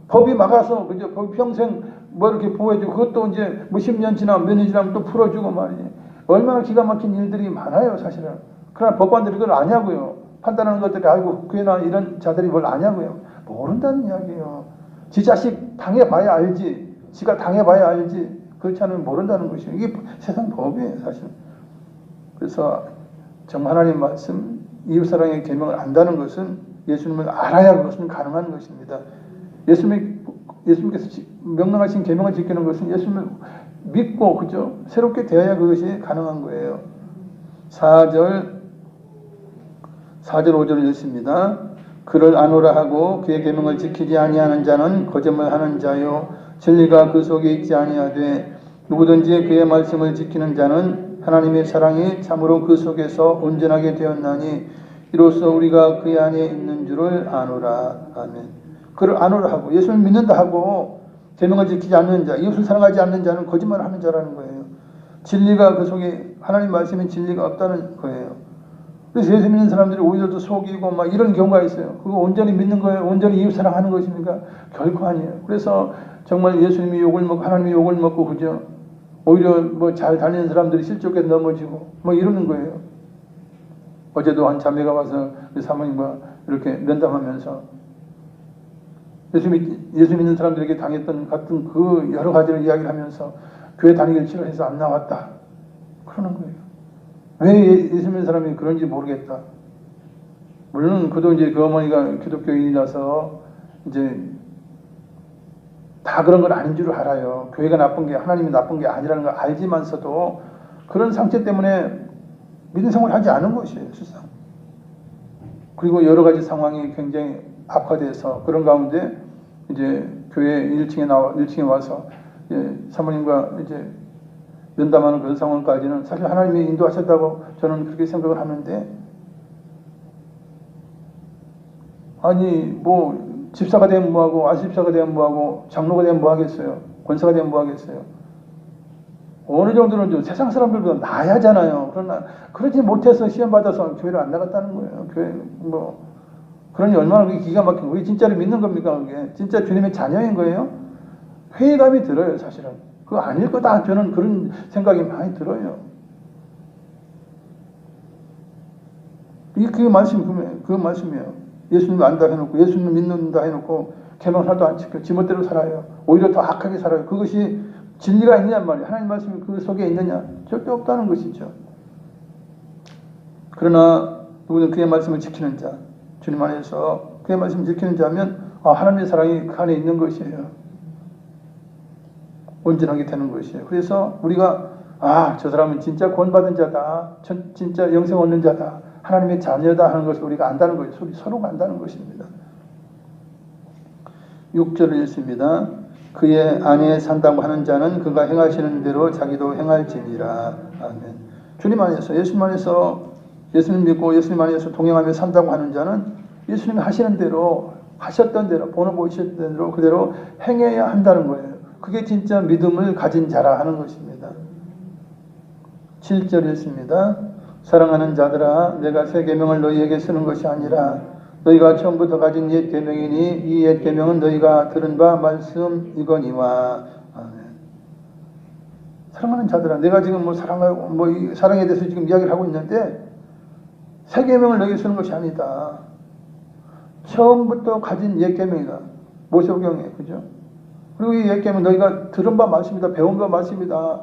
법이 막아서, 그죠? 법이 평생 이렇게 보호해주고, 그것도 이제 10년 지나면 몇 년 지나면 또 풀어주고 말이지. 얼마나 기가 막힌 일들이 많아요, 사실은. 그러나 법관들이 그걸 아냐고요. 판단하는 것들이, 아이고, 그나 이런 자들이 뭘 아냐고요. 모른다는 이야기예요. 지 자식 당해봐야 알지. 지가 당해봐야 알지. 그렇지 않으면 모른다는 것이에요. 이게 세상 법이에요, 사실. 그래서 정말 하나님 말씀, 이웃사랑의 계명을 안다는 것은 예수님을 알아야 그것은 가능한 것입니다. 예수님께서 명령하신 계명을 지키는 것은 예수님을 믿고, 그죠? 새롭게 되어야 그것이 가능한 거예요. 4절 5절을 읽습니다. 그를 아노라 하고 그의 계명을 지키지 아니하는 자는 거짓말하는 자요 진리가 그 속에 있지 아니하되 누구든지 그의 말씀을 지키는 자는 하나님의 사랑이 참으로 그 속에서 온전하게 되었나니 이로써 우리가 그의 안에 있는 줄을 아노라. 아멘. 그를 아노라 하고, 예수를 믿는다 하고 계명을 지키지 않는 자, 이웃을 사랑하지 않는 자는 거짓말을 하는 자라는 거예요. 진리가 그 속에, 하나님 말씀에 진리가 없다는 거예요. 그래서 예수 믿는 사람들이 오히려 더 속이고 이런 경우가 있어요. 그거 온전히 믿는 거예요? 온전히 이웃 사랑하는 것입니까? 결코 아니에요. 그래서 정말 예수님이 욕을 먹고 하나님이 욕을 먹고, 그죠? 오히려 잘 다니는 사람들이 실족에 넘어지고 이러는 거예요. 어제도 한 자매가 와서 사모님과 이렇게 면담하면서 예수 믿는 사람들에게 당했던 같은 그 여러 가지를 이야기를 하면서 교회 다니기를 싫어해서 안 나왔다. 그러는 거예요. 왜 예수 믿는 사람이 그런지 모르겠다. 물론 그도 이제 그 어머니가 기독교인이라서 이제 다 그런 건 아닌 줄 알아요. 교회가 나쁜 게, 하나님이 나쁜 게 아니라는 걸 알지만서도 그런 상처 때문에 믿음 생활을 하지 않은 것이에요, 실상. 그리고 여러 가지 상황이 굉장히 악화돼서 그런 가운데 이제 교회 1층에 와서 사모님과 이제 면담하는 그런 상황까지는 사실 하나님이 인도하셨다고 저는 그렇게 생각을 하는데, 아니 집사가 되면 뭐하고 안집사가 되면 뭐하고 장로가 되면 뭐하겠어요. 권사가 되면 뭐하겠어요. 어느 정도는 좀 세상 사람들보다 나아야 하잖아요. 그러나 그러지 못해서 시험 받아서 교회를 안 나갔다는 거예요. 교회 뭐 그러니 얼마나 그게 기가 막힌 거예요. 진짜로 믿는 겁니까? 그게 진짜 주님의 자녀인 거예요? 회의감이 들어요, 사실은. 그거 아닐 거다. 저는 그런 생각이 많이 들어요. 이게 그 말씀이에요. 예수님 안다 해놓고 예수님 믿는다 해놓고 계명 하나도 안 지켜 지멋대로 살아요. 오히려 더 악하게 살아요. 그것이 진리가 있느냐 말이에요. 하나님 말씀이 그 속에 있느냐? 절대 없다는 것이죠. 그러나 누구는 그의 말씀을 지키는 자, 주님 안에서 그의 말씀을 지키는 자면 하나님의 사랑이 그 안에 있는 것이에요. 온전하게 되는 것이에요. 그래서 우리가 저 사람은 진짜 구원받은 자다. 진짜 영생 얻는 자다. 하나님의 자녀다 하는 것을 우리가 안다는 거예요. 서로가 안다는 것입니다. 6절을 읽습니다. 그의 안에 산다고 하는 자는 그가 행하시는 대로 자기도 행할지니라. 아멘. 주님 안에서 예수님 안에서 예수님 믿고 예수님 안에서 동행하며 산다고 하는 자는 예수님이 하시는 대로 하셨던 대로 본을 보이셨던 대로 그대로 행해야 한다는 거예요. 그게 진짜 믿음을 가진 자라 하는 것입니다. 7절 읽습니다. 사랑하는 자들아 내가 새 계명을 너희에게 쓰는 것이 아니라 너희가 처음부터 가진 옛 계명이니 이 옛 계명은 너희가 들은 바 말씀이거니와. 아멘. 사랑하는 자들아 내가 지금 이 사랑에 대해서 지금 이야기를 하고 있는데 새 계명을 너희에게 쓰는 것이 아니다. 처음부터 가진 옛 계명이다. 모세오경에 그죠? 그리고 이 옛 계명 너희가 들은 바 말씀이다. 배운 바 말씀이다.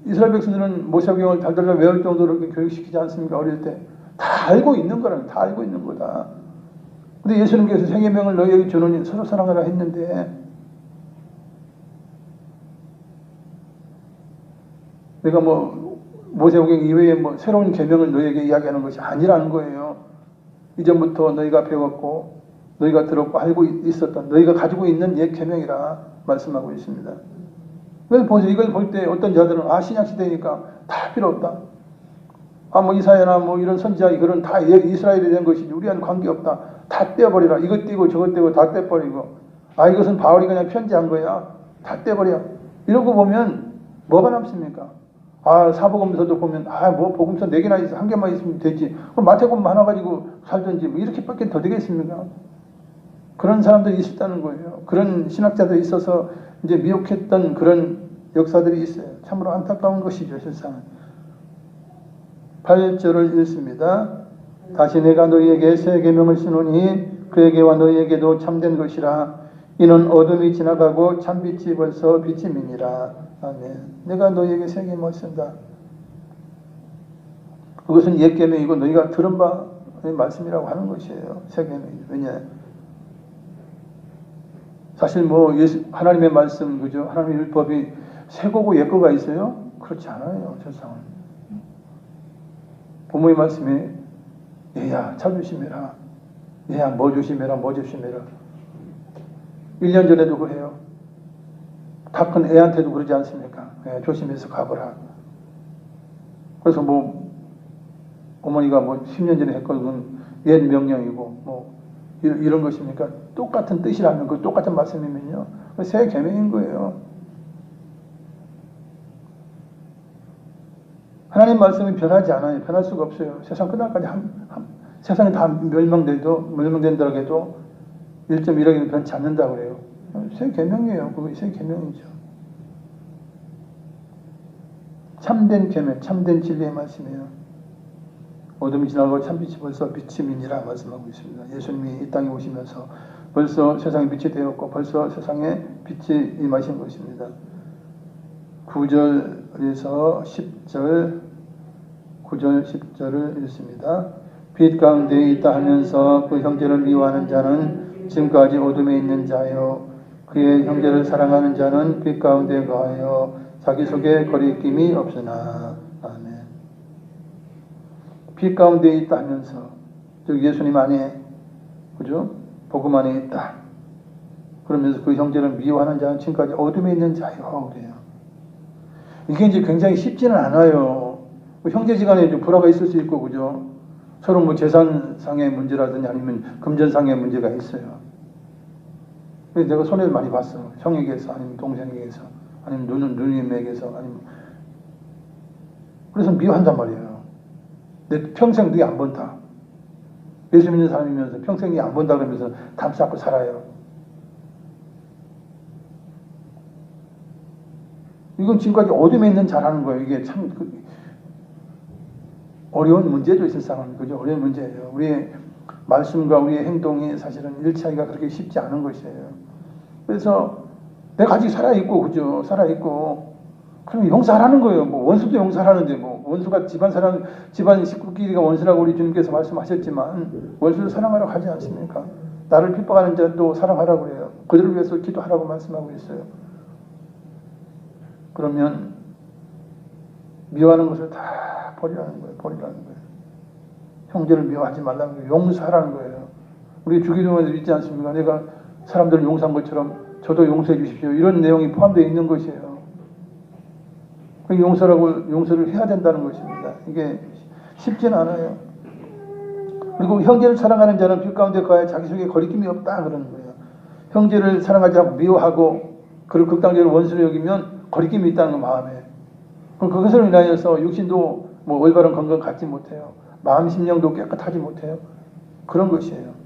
이스라엘 백성들은 모세오경을 달달달 외울 정도로 교육시키지 않습니까? 어릴 때. 다 알고 있는 거라는 다 알고 있는 거다. 근데 예수님께서 새 계명을 너희에게 주노니 서로 사랑하라 했는데 내가 모세오경 이외에 새로운 계명을 너희에게 이야기하는 것이 아니라는 거예요. 이전부터 너희가 배웠고 너희가 들었고 알고 있었던 너희가 가지고 있는 옛 계명이라 말씀하고 있습니다. 그래서 보세요. 이걸 볼 때 어떤 자들은 신약시대니까 다 필요 없다. 이사야나 이런 선지자 이거는 다 이스라엘이 된 것이지 우리와는 관계없다. 다 떼어버리라. 이것 떼고 저것 떼고 다 떼버리고 이것은 바울이 그냥 편지한 거야. 다 떼버려. 이러고 보면 뭐가 남습니까? 사복음서도 보면 복음서 4개나 있어 1개만 있으면 되지. 그럼 마태복음 하나 가지고 살든지 이렇게밖에 더 되겠습니까? 그런 사람들이 있었다는 거예요. 그런 신학자들이 있어서 이제 미혹했던 그런 역사들이 있어요. 참으로 안타까운 것이죠, 세상은. 8절을 읽습니다. 다시 내가 너희에게 새 계명을 쓰노니 그에게와 너희에게도 참된 것이라. 이는 어둠이 지나가고 참빛이 벌써 빛이 미니라. 아멘. 내가 너희에게 새 계명을 쓴다. 그것은 옛 계명이고 너희가 들은 바의 말씀이라고 하는 것이에요. 새 계명이죠. 왜냐? 사실 하나님의 말씀, 그죠? 하나님의 율법이 새 거고 옛 거가 있어요? 그렇지 않아요, 세상은. 부모의 말씀에 얘야 차 조심해라. 얘야 뭐 조심해라. 1년 전에도 그래요. 다 큰 애한테도 그러지 않습니까? 조심해서 가거라. 그래서 어머니가 10년 전에 했건 옛 명령이고 이런 것입니까? 똑같은 뜻이라면 그 똑같은 말씀이면요. 새 계명인 거예요. 하나님 말씀이 변하지 않아요. 변할 수가 없어요. 세상 끝날까지 세상이 다 멸망된다고 해도 1.1억이는 변치 않는다고 그래요. 새 계명이에요. 그거 새 계명이죠. 참된 계명, 참된 진리의 말씀이에요. 어둠이 지나고 참빛이 벌써 빛이 미니라 말씀하고 있습니다. 예수님이 이 땅에 오시면서 벌써 세상에 빛이 되었고 벌써 세상에 빛이 임하신 것입니다. 9절에서 10절, 9절 10절을 읽습니다. 빛 가운데 있다 하면서 그 형제를 미워하는 자는 지금까지 어둠에 있는 자요 그의 형제를 사랑하는 자는 빛 가운데 거하여 자기 속에 거리낌이 없으나. 아멘. 빛 가운데 있다 하면서 즉 예수님 안에 그죠? 복음 안에 있다. 그러면서 그 형제를 미워하는 자는 지금까지 어둠에 있는 자요 그래요. 이게 이제 굉장히 쉽지는 않아요. 형제지간에 좀 불화가 있을 수 있고 그죠? 서로 재산상의 문제라든지 아니면 금전상의 문제가 있어요. 내가 손해를 많이 봤어. 형에게서 아니면 동생에게서 아니면 눈은 눈이 매개서, 아니면 그래서 미워한단 말이에요. 내 평생 네 안 본다. 예수 믿는 사람이면서 평생 네 안 본다 그러면서 담쌓고 살아요. 이건 지금까지 어둠에 있는 자라는 거예요. 이게 참 어려운 문제죠. 실상은. 그죠? 어려운 문제예요. 우리의 말씀과 우리의 행동이 사실은 일치하기가 그렇게 쉽지 않은 것이에요. 그래서 내가 아직 살아있고, 그죠? 살아있고, 그럼 용서하라는 거예요. 뭐 원수도 용서하라는데, 뭐 원수가 집안 식구끼리가 원수라고 우리 주님께서 말씀하셨지만 원수를 사랑하라고 하지 않습니까? 나를 핍박하는 자도 사랑하라고 그래요. 그들을 위해서 기도하라고 말씀하고 있어요. 그러면 미워하는 것을 다 버리라는 거예요. 버리라는 거예요. 형제를 미워하지 말라는 거예요. 용서하라는 거예요. 우리 주기도문에도 있지 않습니까? 내가 사람들을 용서한 것처럼 저도 용서해 주십시오. 이런 내용이 포함되어 있는 것이에요. 용서를 해야 된다는 것입니다. 이게 쉽지는 않아요. 그리고 형제를 사랑하는 자는 빛 가운데 거하여 자기 속에 거리낌이 없다 그러는 거예요. 형제를 사랑하지 않고 미워하고 그를 극단적으로 원수로 여기면 거리낌이 있다는 거 마음에. 그럼 그것으로 인하여서 육신도 뭐 올바른 건강 갖지 못해요. 마음 심령도 깨끗하지 못해요. 그런 것이에요.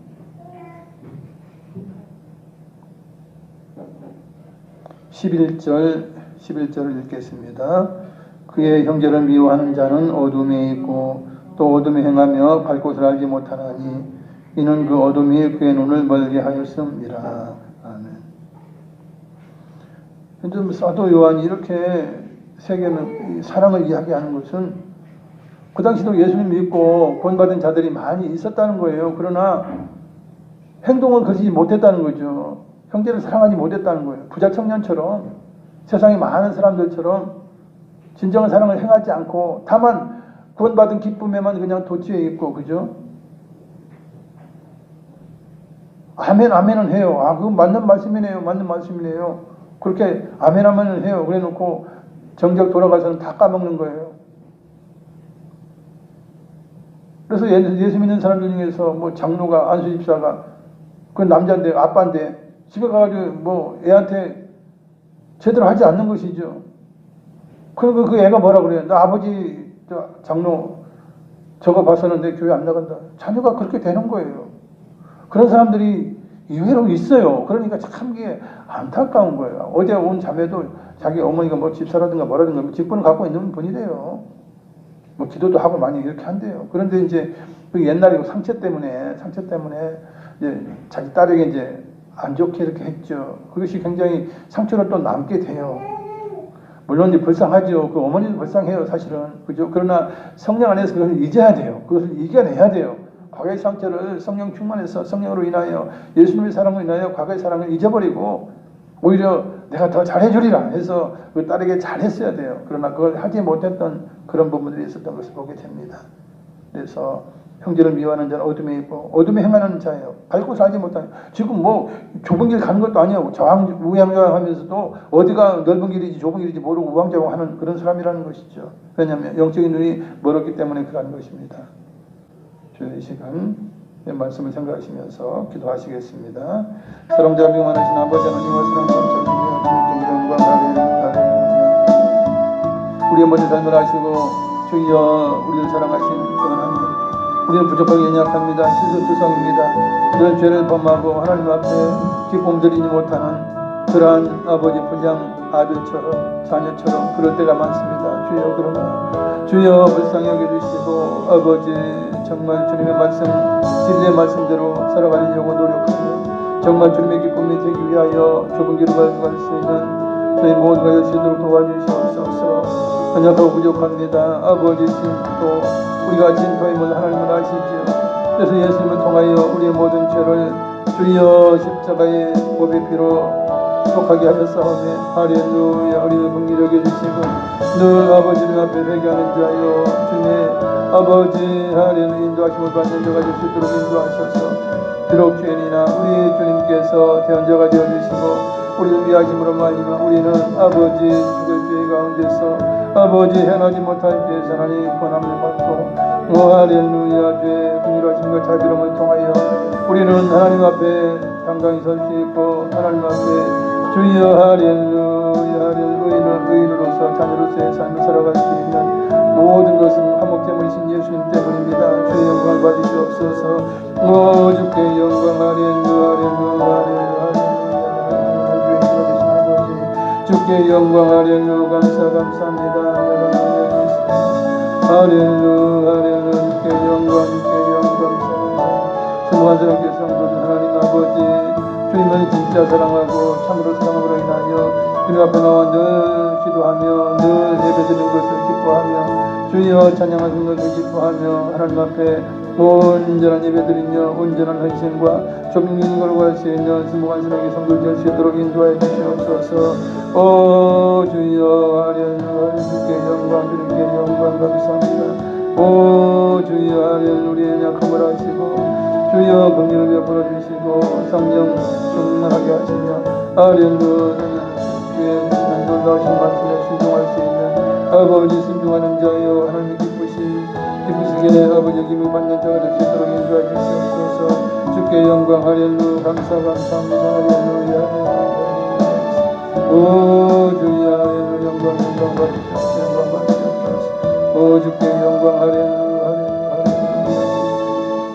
11절을 읽겠습니다. 그의 형제를 미워하는 자는 어둠에 있고 또 어둠에 행하며 갈 곳을 알지 못하나니 이는 그 어둠이 그의 눈을 멀게 하였음이라. 아멘. 사도 요한이 이렇게 세계는 사랑을 이야기하는 것은 그 당시도 예수님 믿고 구원받은 자들이 많이 있었다는 거예요. 그러나 행동을 그리지 못했다는 거죠. 형제를 사랑하지 못했다는 거예요. 부자 청년처럼 세상에 많은 사람들처럼 진정한 사랑을 행하지 않고 다만 구원받은 기쁨에만 그냥 도취해 있고, 그죠? 아멘 아멘은 해요. 아, 그건 맞는 말씀이네요. 맞는 말씀이네요. 그렇게 아멘 아멘을 해요. 그래 놓고 정작 돌아가서는 다 까먹는 거예요. 그래서 예수 믿는 사람들 중에서 뭐 장로가, 안수집사가 그 남자인데 아빠인데 집에 가가지고 뭐 애한테 제대로 하지 않는 것이죠. 그리고 그 애가 뭐라 그래요? 나 아버지 장로 저거 봐서는 내 교회 안 나간다. 자녀가 그렇게 되는 거예요. 그런 사람들이 의외로 있어요. 그러니까 참 이게 안타까운 거예요. 어제 온 자매도 자기 어머니가 뭐 집사라든가 뭐라든가 뭐 직분을 갖고 있는 분이래요. 뭐 기도도 하고 많이 이렇게 한대요. 그런데 이제 그 옛날에 상처 때문에 이제 자기 딸에게 이제 안 좋게 이렇게 했죠. 그것이 굉장히 상처로 또 남게 돼요. 물론 이제 불쌍하죠. 그 어머니도 불쌍해요, 사실은. 그죠? 그러나 성령 안에서 그것을 잊어야 돼요. 그것을 이겨내야 돼요. 과거의 상처를 성령 충만해서 성령으로 인하여 예수님의 사랑으로 인하여 과거의 사랑을 잊어버리고 오히려 내가 더 잘해주리라 해서 그 딸에게 잘했어야 돼요. 그러나 그걸 하지 못했던 그런 부분들이 있었던 것을 보게 됩니다. 그래서 형제를 미워하는 자는 어둠에 있고 어둠에 행하는 자예요. 갈 곳을 알지 못하는. 지금 뭐 좁은 길 가는 것도 아니에요. 우왕좌왕하면서도 어디가 넓은 길이지 좁은 길이지 모르고 우왕좌왕하는 그런 사람이라는 것이죠. 왜냐하면 영적인 눈이 멀었기 때문에 그러한 것입니다. 주의 이 시간 말씀을 생각하시면서 기도하시겠습니다. 사랑자 명하신 아버지 하나님과 사랑하는 주님의 영광 하나님, 우리의 모든 삶을 아시고 주여 우리를 사랑하신 그 하나님, 우리는 부족하고 연약합니다. 실수투성입니다. 늘 죄를 범하고 하나님 앞에 기쁨 드리지 못하는 그러한 아버지 분양 아들처럼 자녀처럼 그럴 때가 많습니다. 주여, 그러나 주여 불쌍히 여겨주시고 아버지 정말 주님의 말씀 진리의 말씀대로 살아가려고 노력하며 정말 주님의 기쁨이 되기 위하여 좁은 길을 갈 수 있는 저희 모두가 될 수 있도록 도와주시옵소서. 연약하고 부족합니다. 아버지 또 우리가 진토임을 하나님은 아시지요. 그래서 예수님을 통하여 우리의 모든 죄를 주여 십자가의 보배 피로 속하게 하셨사오매 할렐루야. 우리를 긍휼히 여겨주시고 늘 아버지님 앞에 회개하는 자여 주님의 아버지 할렐루야 인도하심을 받는 자가 될 수 있도록 인도하셔서 비록 죄인이나 우리 주님께서 대언자가 되어주시고 우리를 위하심으로 말미암아 우리는 아버지 죽을 죄 가운데서 아버지 행하지 못한 죄 하나님 권함을 받고 할렐루야 주의 긍휼하심과 자비로움을 통하여 우리는 하나님 앞에 당당히 설 수 있고 하나님 앞에 주여 할렐루야 할렐루야 의인으로서 자녀로서의 삶을 살아갈 수 있는 모든 것은 화목제물이신 예수님 때문입니다. 주의 영광을 받으시옵소서. 주께 영광. 주께 영광. 감사합니다. 할렐루야. 주께 영광. 성부한 사랑께 성도는 하나님 아버지, 주님은 진짜 사랑하고 참으로 사랑함으로 인하여 주님 앞에 나와 늘 기도하며 늘 예배드리는 것을 기뻐하며 주여 찬양하는 것을 기뻐하며 하나님 앞에 온전한 예배드리며 온전한 헌신과 존귀인 걸어갈 수 있는 성부한 사랑의 성도를 될 수 있도록 인도하여 주시옵소서. 주여 할렐루야. 주께 영광. 주님께 영광 감사합니다. 주여 할렐루야. 우리의 약함을 하시고 주여 긍휼을 베풀어 주시고 성령 충만하게 하시며 할렐루야. 주의 놀라우신 말씀에 순종할 수 있는 아버지 순종하는 자여 하나님의 기쁘시게 아버지 기쁨을 받는 자가 될 수 있도록 인도해 주시옵소서. 주께 영광. 할렐루야. 감사합니다. 할렐루야. 주여 할렐루야. 영광 받으시옵소서. 주께 영광. 할렐루야.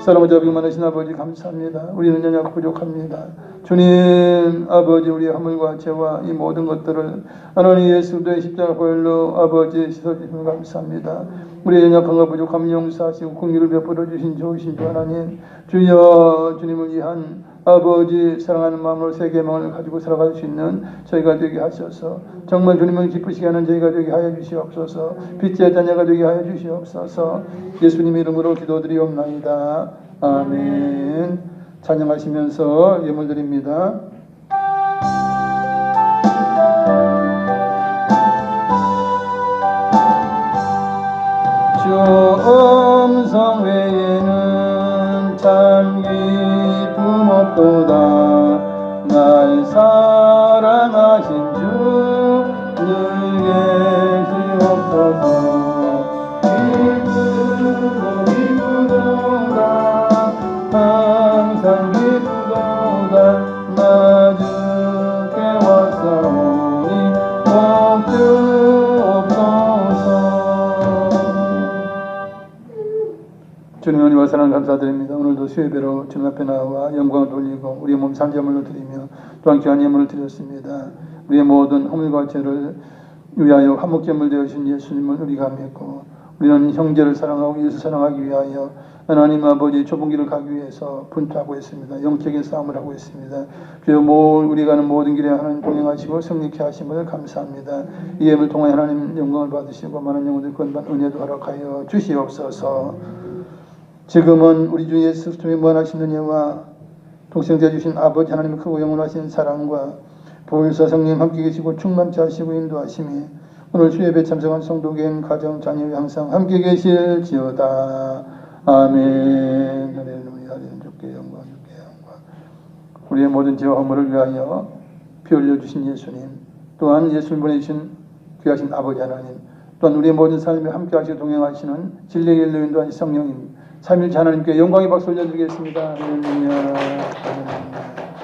사랑을 자비 많으신 아버지 감사합니다. 우리는 연약 부족합니다. 주님 아버지, 우리의 허물과 죄와 이 모든 것들을 하나님 예수의 십자가 보혈로 아버지 씻어주시면 감사합니다. 우리의 연약함과 부족함을 용서하시고 긍휼을 베풀어 주신 좋으신 주 하나님, 주여 주님을 위한 아버지 사랑하는 마음으로 새 계명을 가지고 살아갈 수 있는 저희가 되게 하셔서 정말 주님을 기쁘시게 하는 저희가 되게 하여 주시옵소서. 빛의 자녀가 되게 하여 주시옵소서. 예수님의 이름으로 기도드리옵나이다. 아멘. 찬양하시면서 예물 드립니다. 주 음성 외에는 참 기쁨 없도다. 날 사랑하신 주 늘 계시옵소서. 기쁘도다 항상 기쁘도다. 나 주께 왔사오니 복주옵소서. 주님 은혜와 사랑 감사드립니다. 오늘도 수요예배로 주님 앞에 나와 영광을 돌리고 우리의 몸 산제물로 드리며 또한 귀한 예물을 드렸습니다. 우리의 모든 허물과 죄를 위하여 화목제물 되어주신 예수님을 우리가 믿고 우리는 형제를 사랑하고 예수 사랑하기 위하여 하나님 아버지 좁은 길을 가기 위해서 분투하고 있습니다. 영적인 싸움을 하고 있습니다. 주여 우리가 가는 모든 길에 하나님 동행하시고 승리케 하심을 감사합니다. 이 예물 통해 하나님 영광을 받으시고 많은 영혼들 건반 은혜도 허락하여 주시옵소서. 지금은 우리 주 예수 그리스도의 무한하신 은혜와 독생자 주신 아버지 하나님의 크고 영원하신 사랑과 보혜사 성령 함께 계시고 충만케 하시고 인도하심이 오늘 주예배 참석한 성도개인 가정 자녀 항상 함께 계실지어다. 아멘. 할렐루야. 주께 영광. 주께 영광. 우리의 모든 죄와 허물을 위하여 피 흘려주신 예수님, 또한 예수를 보내주신 귀하신 아버지 하나님, 또한 우리의 모든 삶에 함께 하시고 동행하시는 진리의 일로 인도하신 성령님, 삼일째 하나님께 영광의 박수 올려드리겠습니다. 할렐루야. 할렐루야.